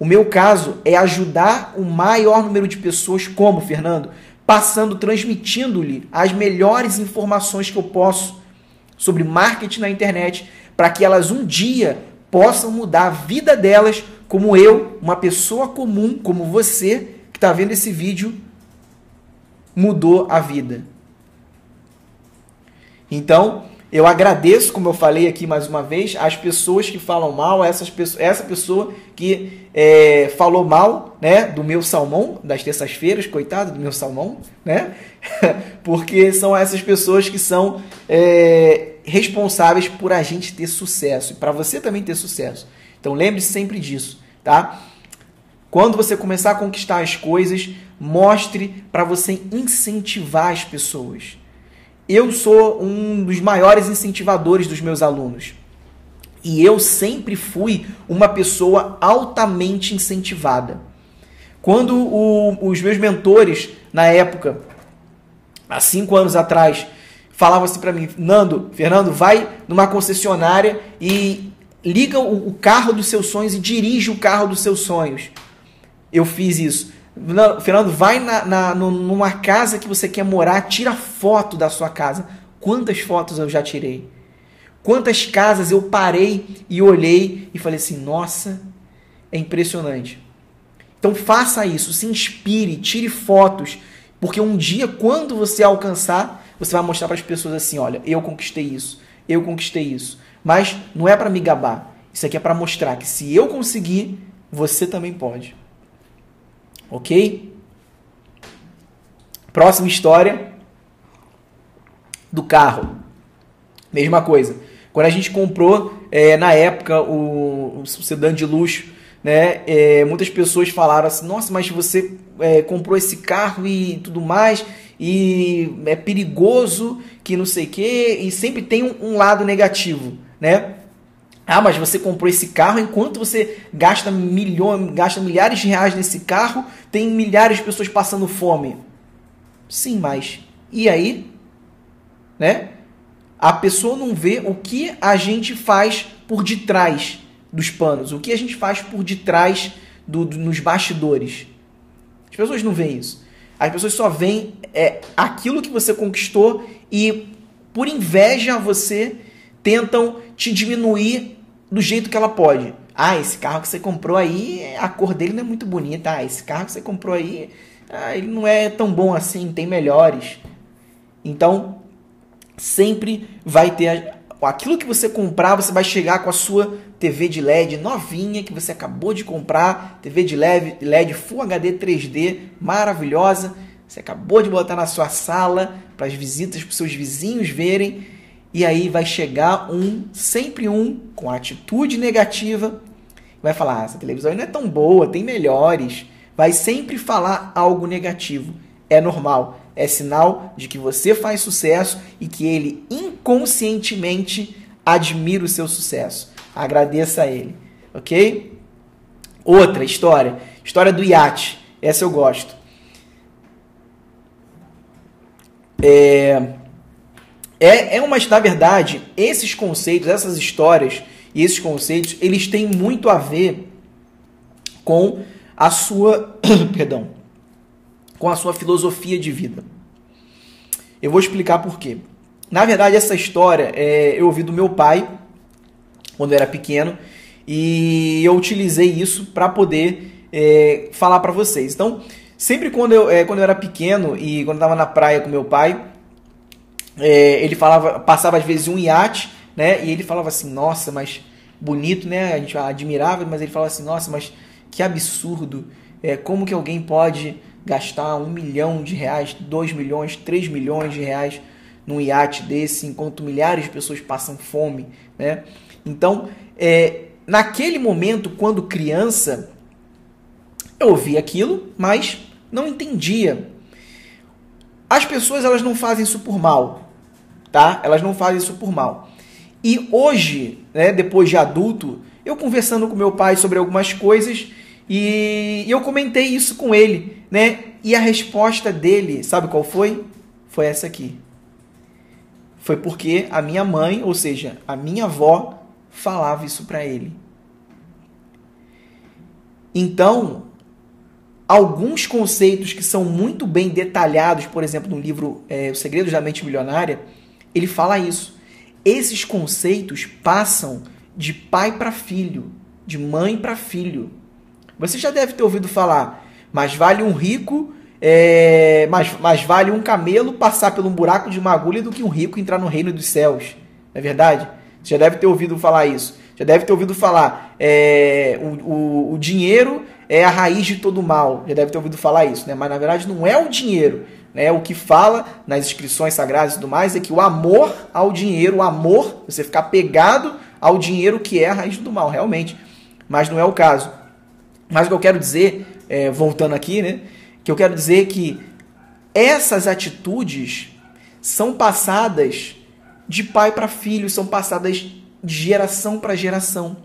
O meu caso é ajudar o maior número de pessoas, como, Fernando? Transmitindo-lhe as melhores informações que eu posso sobre marketing na internet, para que elas um dia possam mudar a vida delas, como eu, uma pessoa comum, como você, que está vendo esse vídeo, mudou a vida. Então, eu agradeço, como eu falei aqui mais uma vez, as pessoas que falam mal, essa pessoa que falou mal, né, do meu salmão, das terças-feiras, coitado do meu salmão, né? Porque são essas pessoas que são responsáveis por a gente ter sucesso, e para você também ter sucesso. Então lembre-se sempre disso, tá? Quando você começar a conquistar as coisas, mostre para você incentivar as pessoas. Eu sou um dos maiores incentivadores dos meus alunos. E eu sempre fui uma pessoa altamente incentivada. Quando os meus mentores, na época, há 5 anos atrás, falavam assim para mim, Fernando, vai numa concessionária e liga o carro dos seus sonhos e dirige o carro dos seus sonhos. Eu fiz isso. Fernando, vai numa casa que você quer morar, tira foto da sua casa. Quantas fotos eu já tirei? Quantas casas eu parei e olhei e falei assim, nossa, é impressionante. Então faça isso, se inspire, tire fotos, porque um dia, quando você alcançar, você vai mostrar para as pessoas assim, olha, eu conquistei isso. Mas não é para me gabar, isso aqui é para mostrar que se eu conseguir, você também pode. Ok? Próxima história do carro. Mesma coisa. Quando a gente comprou, na época, o sedã de luxo, né, muitas pessoas falaram assim, nossa, mas você comprou esse carro e tudo mais, e é perigoso, que não sei o quê, e sempre tem um lado negativo, né? Ah, mas você comprou esse carro, enquanto você gasta milhares de reais nesse carro, tem milhares de pessoas passando fome. Sim, mas e aí? Né? A pessoa não vê o que a gente faz por detrás dos panos, o que a gente faz por detrás nos bastidores. As pessoas não veem isso. As pessoas só veem aquilo que você conquistou e, por inveja, você tentam te diminuir do jeito que ela pode. Ah, esse carro que você comprou aí, a cor dele não é muito bonita. Ah, esse carro que você comprou aí, ele não é tão bom assim, tem melhores. Então, sempre vai ter aquilo que você comprar, você vai chegar com a sua TV de LED novinha que você acabou de comprar, TV de LED Full HD 3D, maravilhosa, você acabou de botar na sua sala para as visitas, para os seus vizinhos verem, e aí vai chegar sempre com atitude negativa, vai falar, essa televisão aí não é tão boa, tem melhores, vai sempre falar algo negativo, é normal. É sinal de que você faz sucesso e que ele inconscientemente admira o seu sucesso. Agradeça a ele, ok? Outra história. História do iate. Essa eu gosto. Na verdade, esses conceitos, essas histórias e esses conceitos, eles têm muito a ver com a sua, perdão, com a sua filosofia de vida. Eu vou explicar por quê. Na verdade, essa história eu ouvi do meu pai quando eu era pequeno e eu utilizei isso para poder falar para vocês. Então, sempre quando eu era pequeno e quando eu estava na praia com meu pai, ele passava às vezes um iate, né? E ele falava assim, nossa, mas bonito, né? A gente admirava, mas ele falava assim, nossa, mas que absurdo. Como que alguém pode gastar R$1 milhão, 2 milhões, 3 milhões de reais num iate desse, enquanto milhares de pessoas passam fome, né? Então, naquele momento, quando criança, eu ouvia aquilo, mas não entendia. As pessoas, elas não fazem isso por mal, tá? Elas não fazem isso por mal. E hoje, né, depois de adulto, eu conversando com meu pai sobre algumas coisas e eu comentei isso com ele, né? E a resposta dele, sabe qual foi? Foi essa aqui. Foi porque a minha mãe, ou seja, a minha avó, falava isso para ele. Então, alguns conceitos que são muito bem detalhados, por exemplo, no livro Os Segredos da Mente Milionária, ele fala isso. Esses conceitos passam de pai para filho, de mãe para filho. Você já deve ter ouvido falar, mais vale um rico, mais vale um camelo passar por um buraco de uma agulha do que um rico entrar no reino dos céus. Não é verdade? Você já deve ter ouvido falar isso. Já deve ter ouvido falar, o dinheiro é a raiz de todo mal. Já deve ter ouvido falar isso, né? Mas na verdade não é o dinheiro, né? O que fala nas inscrições sagradas e tudo mais é que o amor ao dinheiro, o amor, você ficar pegado ao dinheiro, que é a raiz do mal, realmente. Mas não é o caso. Mas o que eu quero dizer, voltando aqui, né? Que eu quero dizer que essas atitudes são passadas de pai para filho, são passadas de geração para geração.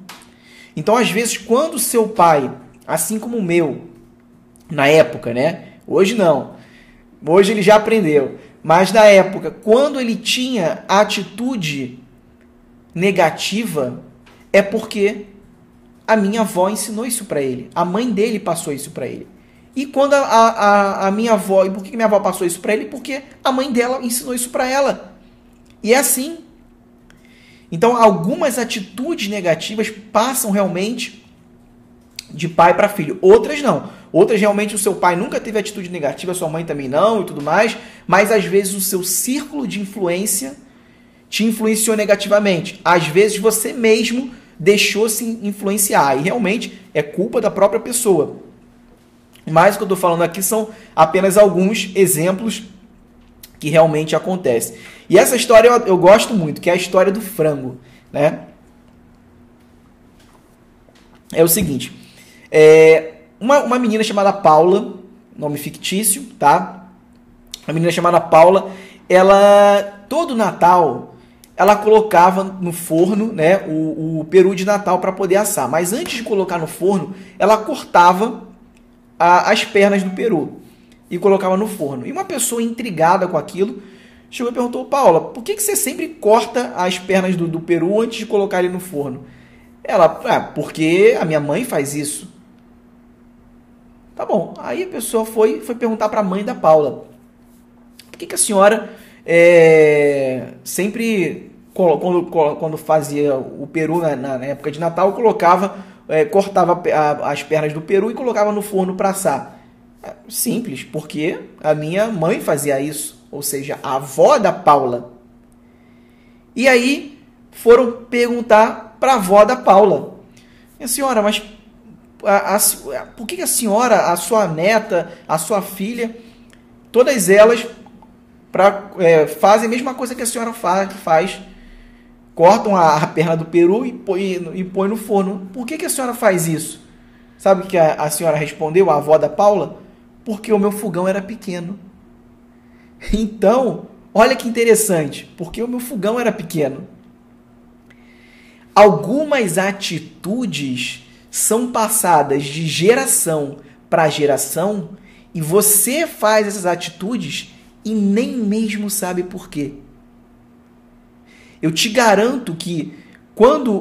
Então, às vezes, quando o seu pai, assim como o meu, na época, né? Hoje não. Hoje ele já aprendeu. Mas na época, quando ele tinha a atitude negativa, é porque a minha avó ensinou isso para ele. A mãe dele passou isso para ele. E quando a minha avó... E por que minha avó passou isso para ele? Porque a mãe dela ensinou isso para ela. E é assim. Então, algumas atitudes negativas passam realmente de pai para filho. Outras não. Outras realmente o seu pai nunca teve atitude negativa, a sua mãe também não e tudo mais. Mas às vezes o seu círculo de influência te influenciou negativamente. Às vezes você mesmo deixou-se influenciar. E realmente é culpa da própria pessoa. Mas o que eu estou falando aqui são apenas alguns exemplos que realmente acontecem. E essa história eu gosto muito, que é a história do frango, né? É o seguinte, uma menina chamada Paula, nome fictício, tá? Uma menina chamada Paula, ela, todo Natal, ela colocava no forno, né, o peru de Natal para poder assar. Mas antes de colocar no forno, ela cortava as pernas do peru e colocava no forno. E uma pessoa intrigada com aquilo chegou e perguntou: Paula, por que você sempre corta as pernas do peru antes de colocar ele no forno? Ela, porque a minha mãe faz isso. Tá bom. Aí a pessoa foi perguntar para a mãe da Paula: por que a senhora sempre, quando fazia o peru na época de Natal, cortava as pernas do peru e colocava no forno para assar? Simples, porque a minha mãe fazia isso, ou seja, a avó da Paula. E aí foram perguntar para a avó da Paula: minha senhora, mas por que a senhora, a sua neta, a sua filha, todas elas fazem a mesma coisa que a senhora faz? Cortam a perna do peru e põe no forno. Por que a senhora faz isso? Sabe o que a senhora respondeu, a avó da Paula? Porque o meu fogão era pequeno. Então, olha que interessante, porque o meu fogão era pequeno. Algumas atitudes são passadas de geração para geração e você faz essas atitudes e nem mesmo sabe por quê. Eu te garanto quando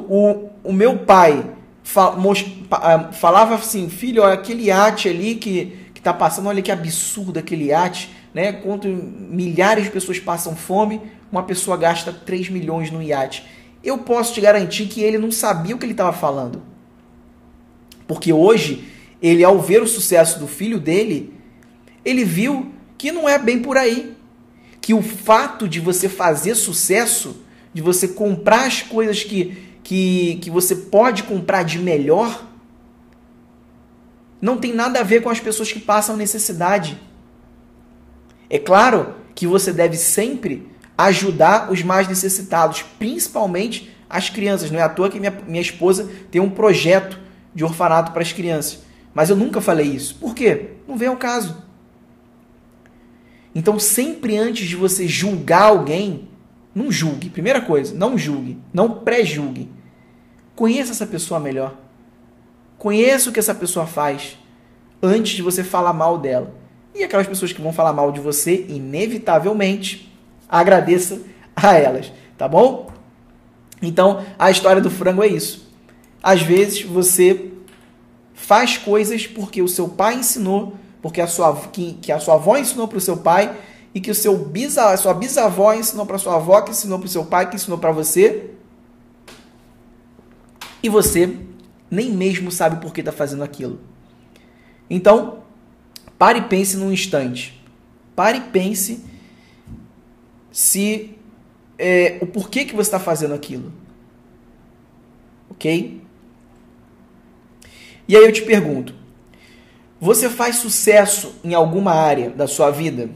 o meu pai falava assim, filho, olha aquele iate ali que está passando, olha que absurdo aquele iate, né? Quanto milhares de pessoas passam fome, uma pessoa gasta 3 milhões no iate. Eu posso te garantir que ele não sabia o que ele estava falando. Porque hoje, ele ao ver o sucesso do filho dele, ele viu que não é bem por aí. Que o fato de você fazer sucesso, de você comprar as coisas que você pode comprar de melhor, não tem nada a ver com as pessoas que passam necessidade. É claro que você deve sempre ajudar os mais necessitados, principalmente as crianças. Não é à toa que minha esposa tem um projeto de orfanato para as crianças. Mas eu nunca falei isso. Por quê? Não vem ao caso. Então, sempre antes de você julgar alguém, não julgue. Primeira coisa, não julgue. Não pré-julgue. Conheça essa pessoa melhor. Conheça o que essa pessoa faz antes de você falar mal dela. E aquelas pessoas que vão falar mal de você, inevitavelmente, agradeça a elas. Tá bom? Então, a história do frango é isso. Às vezes, você faz coisas porque o seu pai ensinou, porque a sua avó ensinou para o seu pai e que a sua bisavó ensinou para a sua avó, que ensinou para o seu pai, que ensinou para você. E você nem mesmo sabe por que está fazendo aquilo. Então, pare e pense num instante. Pare e pense o porquê que você está fazendo aquilo. Ok? E aí eu te pergunto, você faz sucesso em alguma área da sua vida?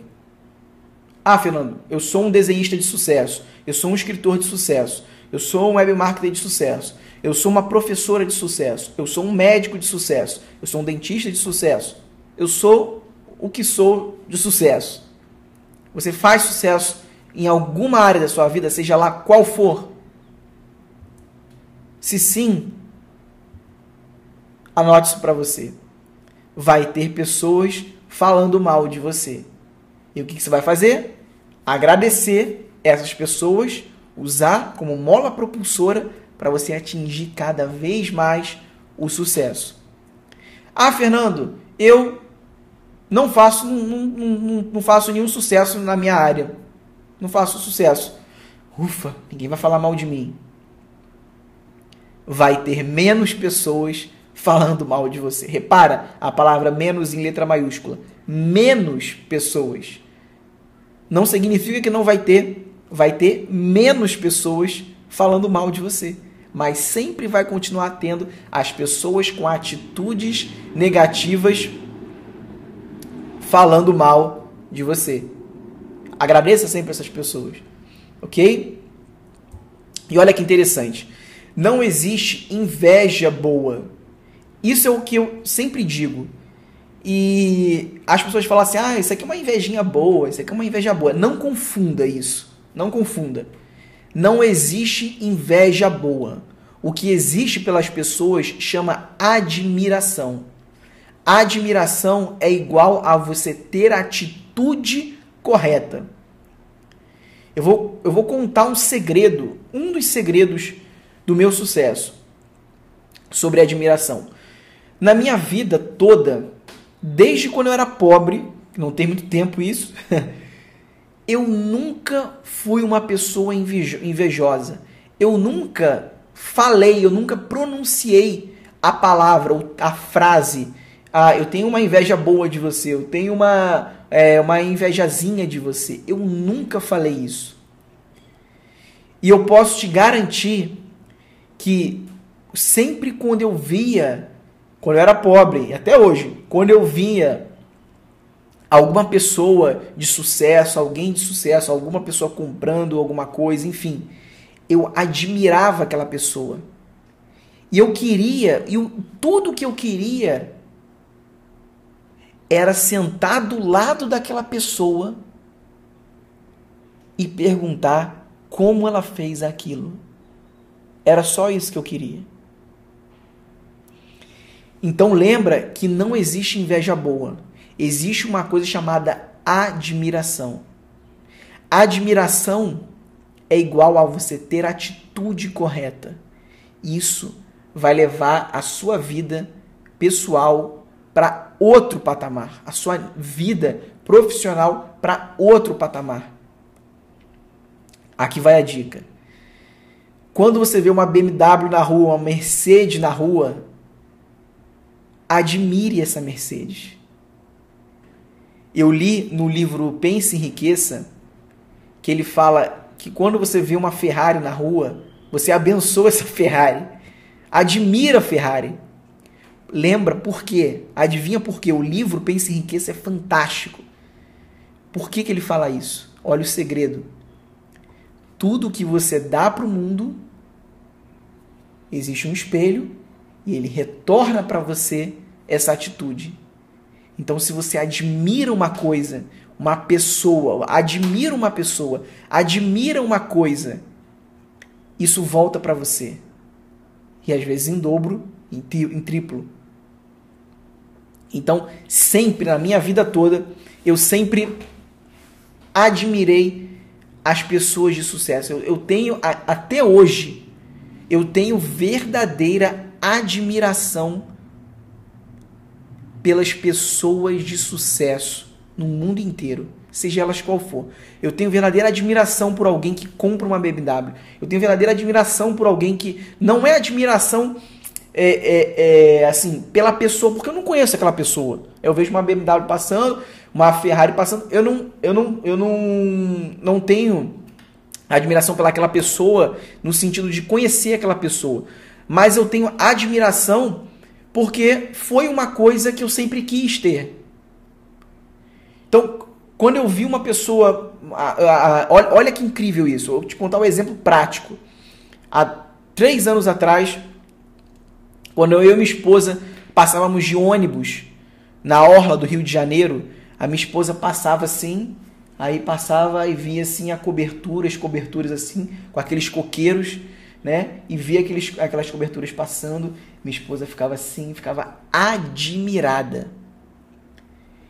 Ah, Fernando, eu sou um desenhista de sucesso, eu sou um escritor de sucesso, eu sou um webmarketer de sucesso, eu sou uma professora de sucesso, eu sou um médico de sucesso, eu sou um dentista de sucesso, eu sou o que sou de sucesso. Você faz sucesso em alguma área da sua vida, seja lá qual for? Se sim, anote isso para você. Vai ter pessoas falando mal de você. E o que você vai fazer? Agradecer essas pessoas, usar como mola propulsora para você atingir cada vez mais o sucesso. Ah, Fernando, eu não faço nenhum sucesso na minha área. Não faço sucesso. Ufa, ninguém vai falar mal de mim. Vai ter menos pessoas falando mal de você. Repara a palavra menos em letra maiúscula. Menos pessoas. Não significa que não vai ter menos pessoas falando mal de você. Mas sempre vai continuar tendo as pessoas com atitudes negativas falando mal de você. Agradeça sempre essas pessoas. Ok? E olha que interessante. Não existe inveja boa. Isso é o que eu sempre digo. E as pessoas falam assim, isso aqui é uma invejinha boa, isso aqui é uma inveja boa. Não confunda isso. Não confunda. Não existe inveja boa. O que existe pelas pessoas chama admiração. Admiração é igual a você ter a atitude correta. Eu vou contar um segredo, um dos segredos do meu sucesso sobre admiração. Na minha vida toda, desde quando eu era pobre, não tem muito tempo isso, eu nunca fui uma pessoa invejosa. Eu nunca falei, eu nunca pronunciei a palavra, a frase, eu tenho uma inveja boa de você, eu tenho uma invejazinha de você. Eu nunca falei isso. E eu posso te garantir que sempre quando eu era pobre, e até hoje, quando eu via alguma pessoa de sucesso, alguém de sucesso, alguma pessoa comprando alguma coisa, enfim, eu admirava aquela pessoa. E eu queria, tudo que eu queria era sentar do lado daquela pessoa e perguntar como ela fez aquilo. Era só isso que eu queria. Então lembra que não existe inveja boa. Existe uma coisa chamada admiração. Admiração é igual a você ter a atitude correta. Isso vai levar a sua vida pessoal para outro patamar, a sua vida profissional para outro patamar. Aqui vai a dica. Quando você vê uma BMW na rua, uma Mercedes na rua, admire essa Mercedes. Eu li no livro Pense e Enriqueça que ele fala que quando você vê uma Ferrari na rua, você abençoa essa Ferrari. Admira a Ferrari. Lembra por quê? Adivinha por quê? O livro Pense e Enriqueça é fantástico. Por que ele fala isso? Olha o segredo. Tudo que você dá para o mundo, existe um espelho e ele retorna para você essa atitude. Então, se você admira uma coisa, uma pessoa, admira uma coisa, isso volta para você. E às vezes em dobro, em triplo. Então, sempre, na minha vida toda, eu sempre admirei as pessoas de sucesso. Eu tenho, até hoje, eu tenho verdadeira admiração pelas pessoas de sucesso no mundo inteiro, seja elas qual for. Eu tenho verdadeira admiração por alguém que compra uma BMW. Eu tenho verdadeira admiração por alguém que não é admiração assim, pela pessoa, porque eu não conheço aquela pessoa. Eu vejo uma BMW passando, uma Ferrari passando, eu não tenho admiração pelaquela pessoa no sentido de conhecer aquela pessoa, mas eu tenho admiração porque foi uma coisa que eu sempre quis ter. Então, quando eu vi uma pessoa, olha que incrível isso, eu vou te contar um exemplo prático. Há 3 anos atrás, quando eu e minha esposa passávamos de ônibus na orla do Rio de Janeiro, a minha esposa passava assim, aí passava e via assim as coberturas assim, com aqueles coqueiros, né? E via aquelas coberturas passando, minha esposa ficava assim, ficava admirada.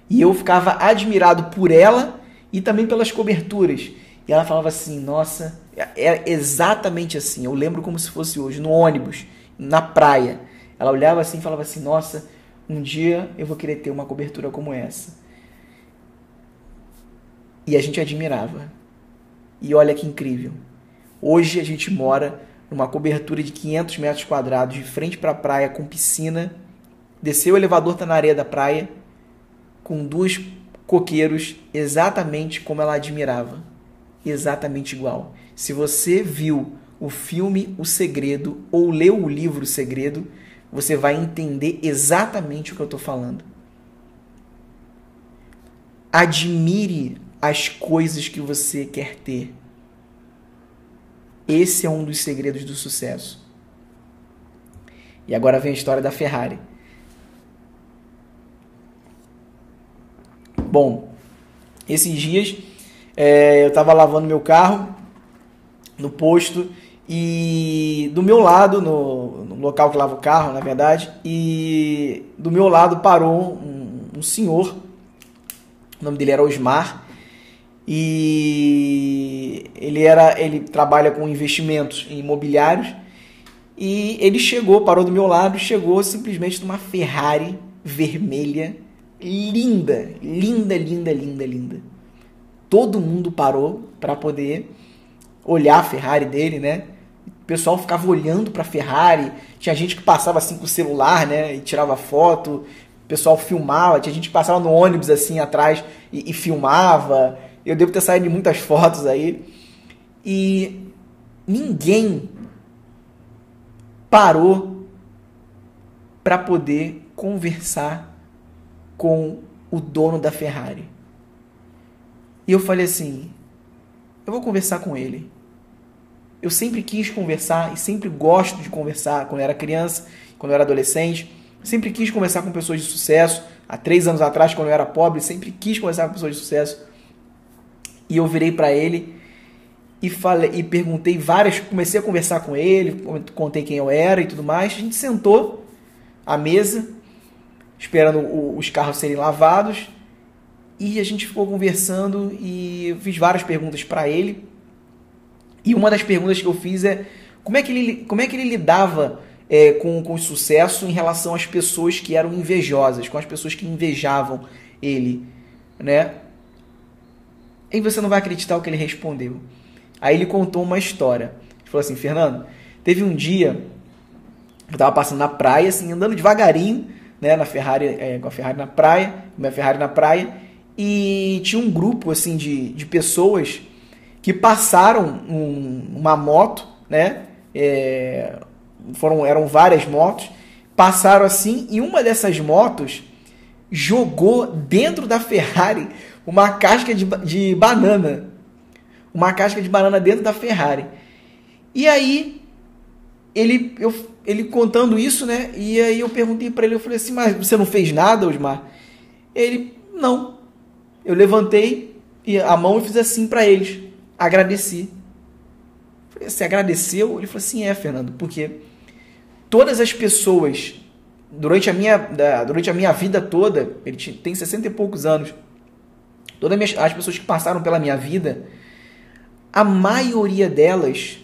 E eu ficava admirado por ela e também pelas coberturas. E ela falava assim, nossa, é exatamente assim, eu lembro como se fosse hoje, no ônibus, na praia. Ela olhava assim e falava assim, nossa, um dia eu vou querer ter uma cobertura como essa. E a gente admirava. E olha que incrível. Hoje a gente mora numa cobertura de 500 metros quadrados, de frente para a praia, com piscina. Desceu o elevador, tá na areia da praia, com 2 coqueiros, exatamente como ela admirava. Exatamente igual. Se você viu o filme O Segredo ou leu o livro O Segredo, você vai entender exatamente o que eu estou falando. Admire as coisas que você quer ter. Esse é um dos segredos do sucesso. E agora vem a história da Ferrari. Bom, esses dias eu estava lavando meu carro no posto e do meu lado, no local que lava o carro, na verdade, e do meu lado parou um senhor, o nome dele era Osmar, e ele trabalha com investimentos em imobiliários, e ele parou do meu lado, chegou simplesmente numa Ferrari vermelha, linda, linda, linda, linda, linda. Todo mundo parou para poder olhar a Ferrari dele, né? O pessoal ficava olhando para a Ferrari, tinha gente que passava assim com o celular, né, e tirava foto, o pessoal filmava, tinha gente que passava no ônibus assim atrás e filmava. Eu devo ter saído de muitas fotos aí. E ninguém parou para poder conversar com o dono da Ferrari. E eu falei assim, eu vou conversar com ele. Eu sempre quis conversar e sempre gosto de conversar. Quando eu era criança, quando eu era adolescente, sempre quis conversar com pessoas de sucesso. Há 3 anos atrás, quando eu era pobre, sempre quis conversar com pessoas de sucesso. E eu virei para ele e perguntei comecei a conversar com ele, contei quem eu era e tudo mais. A gente sentou à mesa esperando os carros serem lavados. E a gente ficou conversando e eu fiz várias perguntas para ele. E uma das perguntas que eu fiz é como é que ele lidava com o sucesso em relação às pessoas que eram invejosas, com as pessoas que invejavam ele, né? E você não vai acreditar o que ele respondeu. Aí ele contou uma história. Ele falou assim: Fernando, teve um dia eu estava passando na praia, assim, andando devagarinho, né, na Ferrari, com a Ferrari na praia, minha Ferrari na praia, e tinha um grupo assim de pessoas que passaram uma moto, né? Eram várias motos, passaram assim, e uma dessas motos jogou dentro da Ferrari uma casca de banana. Uma casca de banana dentro da Ferrari. E aí, ele contando isso, né? E aí eu perguntei para ele, eu falei assim, mas você não fez nada, Osmar? Ele, não. Eu levantei a mão e fiz assim para eles. Agradeci. Eu falei, você agradeceu? Ele falou assim, Fernando, porque todas as pessoas, durante a minha vida toda, ele tem 60 e poucos anos, todas as pessoas que passaram pela minha vida, a maioria delas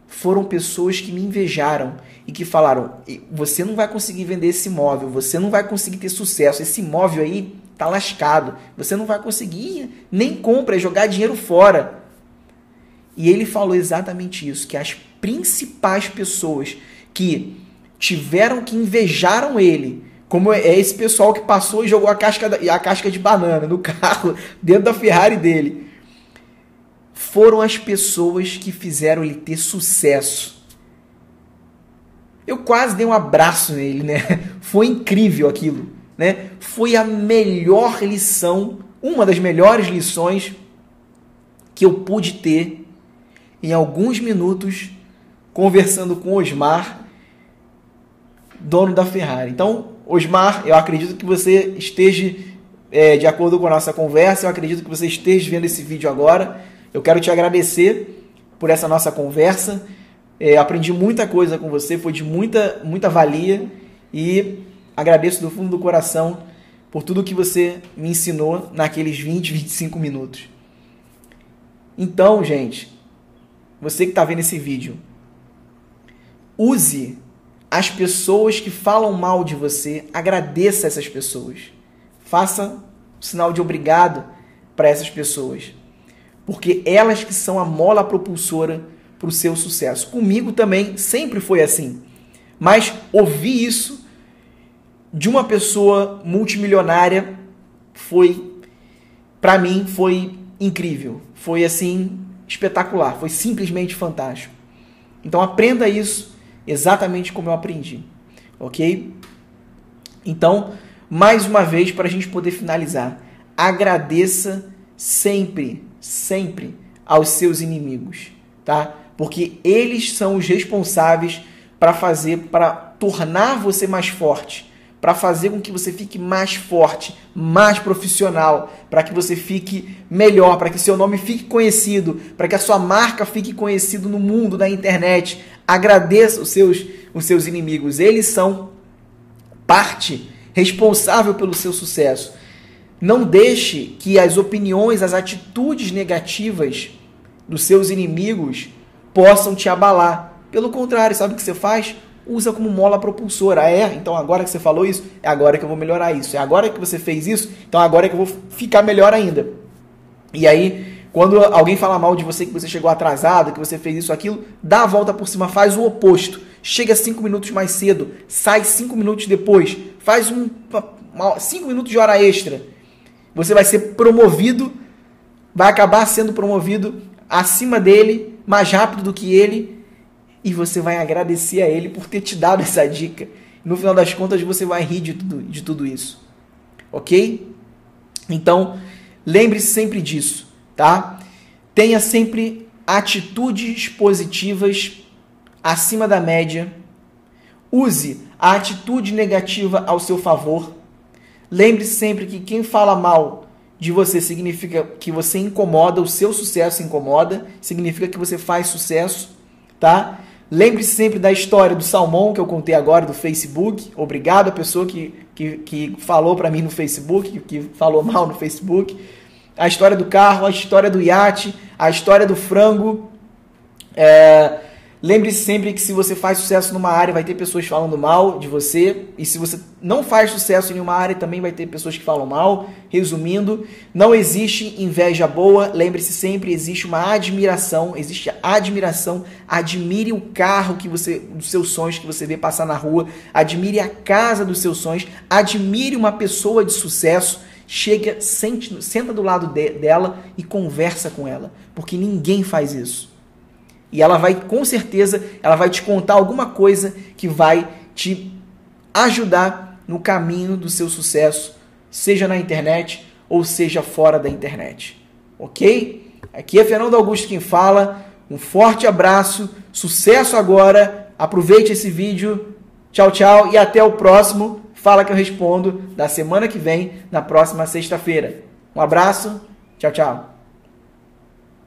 foram pessoas que me invejaram e que falaram, você não vai conseguir vender esse imóvel, você não vai conseguir ter sucesso, esse imóvel aí tá lascado, você não vai conseguir, nem compra, é jogar dinheiro fora. E ele falou exatamente isso, que as principais pessoas que invejaram ele, como é esse pessoal que passou e jogou a casca de banana no carro, dentro da Ferrari dele, foram as pessoas que fizeram ele ter sucesso. Eu quase dei um abraço nele, né? Foi incrível aquilo, né? Foi a melhor lição, uma das melhores lições que eu pude ter em alguns minutos conversando com o Osmar, dono da Ferrari. Então, Osmar, eu acredito que você esteja, de acordo com a nossa conversa, eu acredito que você esteja vendo esse vídeo agora. Eu quero te agradecer por essa nossa conversa. Aprendi muita coisa com você, foi de muita valia e agradeço do fundo do coração por tudo que você me ensinou naqueles 20, 25 minutos. Então, gente, você que está vendo esse vídeo, use as pessoas que falam mal de você, agradeça essas pessoas. Faça o sinal de obrigado para essas pessoas. Porque elas que são a mola propulsora para o seu sucesso. Comigo também sempre foi assim. Mas ouvir isso de uma pessoa multimilionária para mim, foi incrível. Foi assim, espetacular. Foi simplesmente fantástico. Então aprenda isso exatamente como eu aprendi. Ok? Então, mais uma vez, para a gente poder finalizar, agradeça sempre aos seus inimigos, tá? Porque eles são os responsáveis para tornar você mais forte, para fazer com que você fique mais forte, mais profissional, para que você fique melhor, para que seu nome fique conhecido, para que a sua marca fique conhecida no mundo, na internet. Agradeça os seus inimigos, eles são parte responsável pelo seu sucesso. Não deixe que as opiniões, as atitudes negativas dos seus inimigos possam te abalar. Pelo contrário, sabe o que você faz? Usa como mola propulsora. Então agora que você falou isso, é agora que eu vou melhorar isso. É agora que você fez isso, então agora que eu vou ficar melhor ainda. E aí, quando alguém fala mal de você, que você chegou atrasado, que você fez isso, aquilo, dá a volta por cima, faz o oposto. Chega 5 minutos mais cedo, sai 5 minutos depois, faz 5 minutos de hora extra. Você vai ser promovido, vai acabar sendo promovido acima dele, mais rápido do que ele, e você vai agradecer a ele por ter te dado essa dica. No final das contas, você vai rir de tudo isso. Ok? Então, lembre-se sempre disso, tá? Tenha sempre atitudes positivas acima da média. Use a atitude negativa ao seu favor. Lembre-se sempre que quem fala mal de você significa que você incomoda, o seu sucesso incomoda, significa que você faz sucesso, tá? Lembre-se sempre da história do salmão que eu contei agora do Facebook. Obrigado a pessoa que falou para mim no Facebook, que falou mal no Facebook. A história do carro, a história do iate, a história do frango. Lembre-se sempre que se você faz sucesso numa área, vai ter pessoas falando mal de você. E se você não faz sucesso em nenhuma área, também vai ter pessoas que falam mal. Resumindo, não existe inveja boa. Lembre-se sempre, existe uma admiração. Existe a admiração. Admire o carro dos seus sonhos que você vê passar na rua. Admire a casa dos seus sonhos. Admire uma pessoa de sucesso. Chega, senta do lado dela e conversa com ela. Porque ninguém faz isso. E ela vai, com certeza, ela vai te contar alguma coisa que vai te ajudar no caminho do seu sucesso, seja na internet ou seja fora da internet. Ok? Aqui é Fernando Augusto quem fala. Um forte abraço, sucesso agora, aproveite esse vídeo. Tchau, tchau e até o próximo Fala que eu respondo da semana que vem, na próxima sexta-feira. Um abraço, tchau, tchau.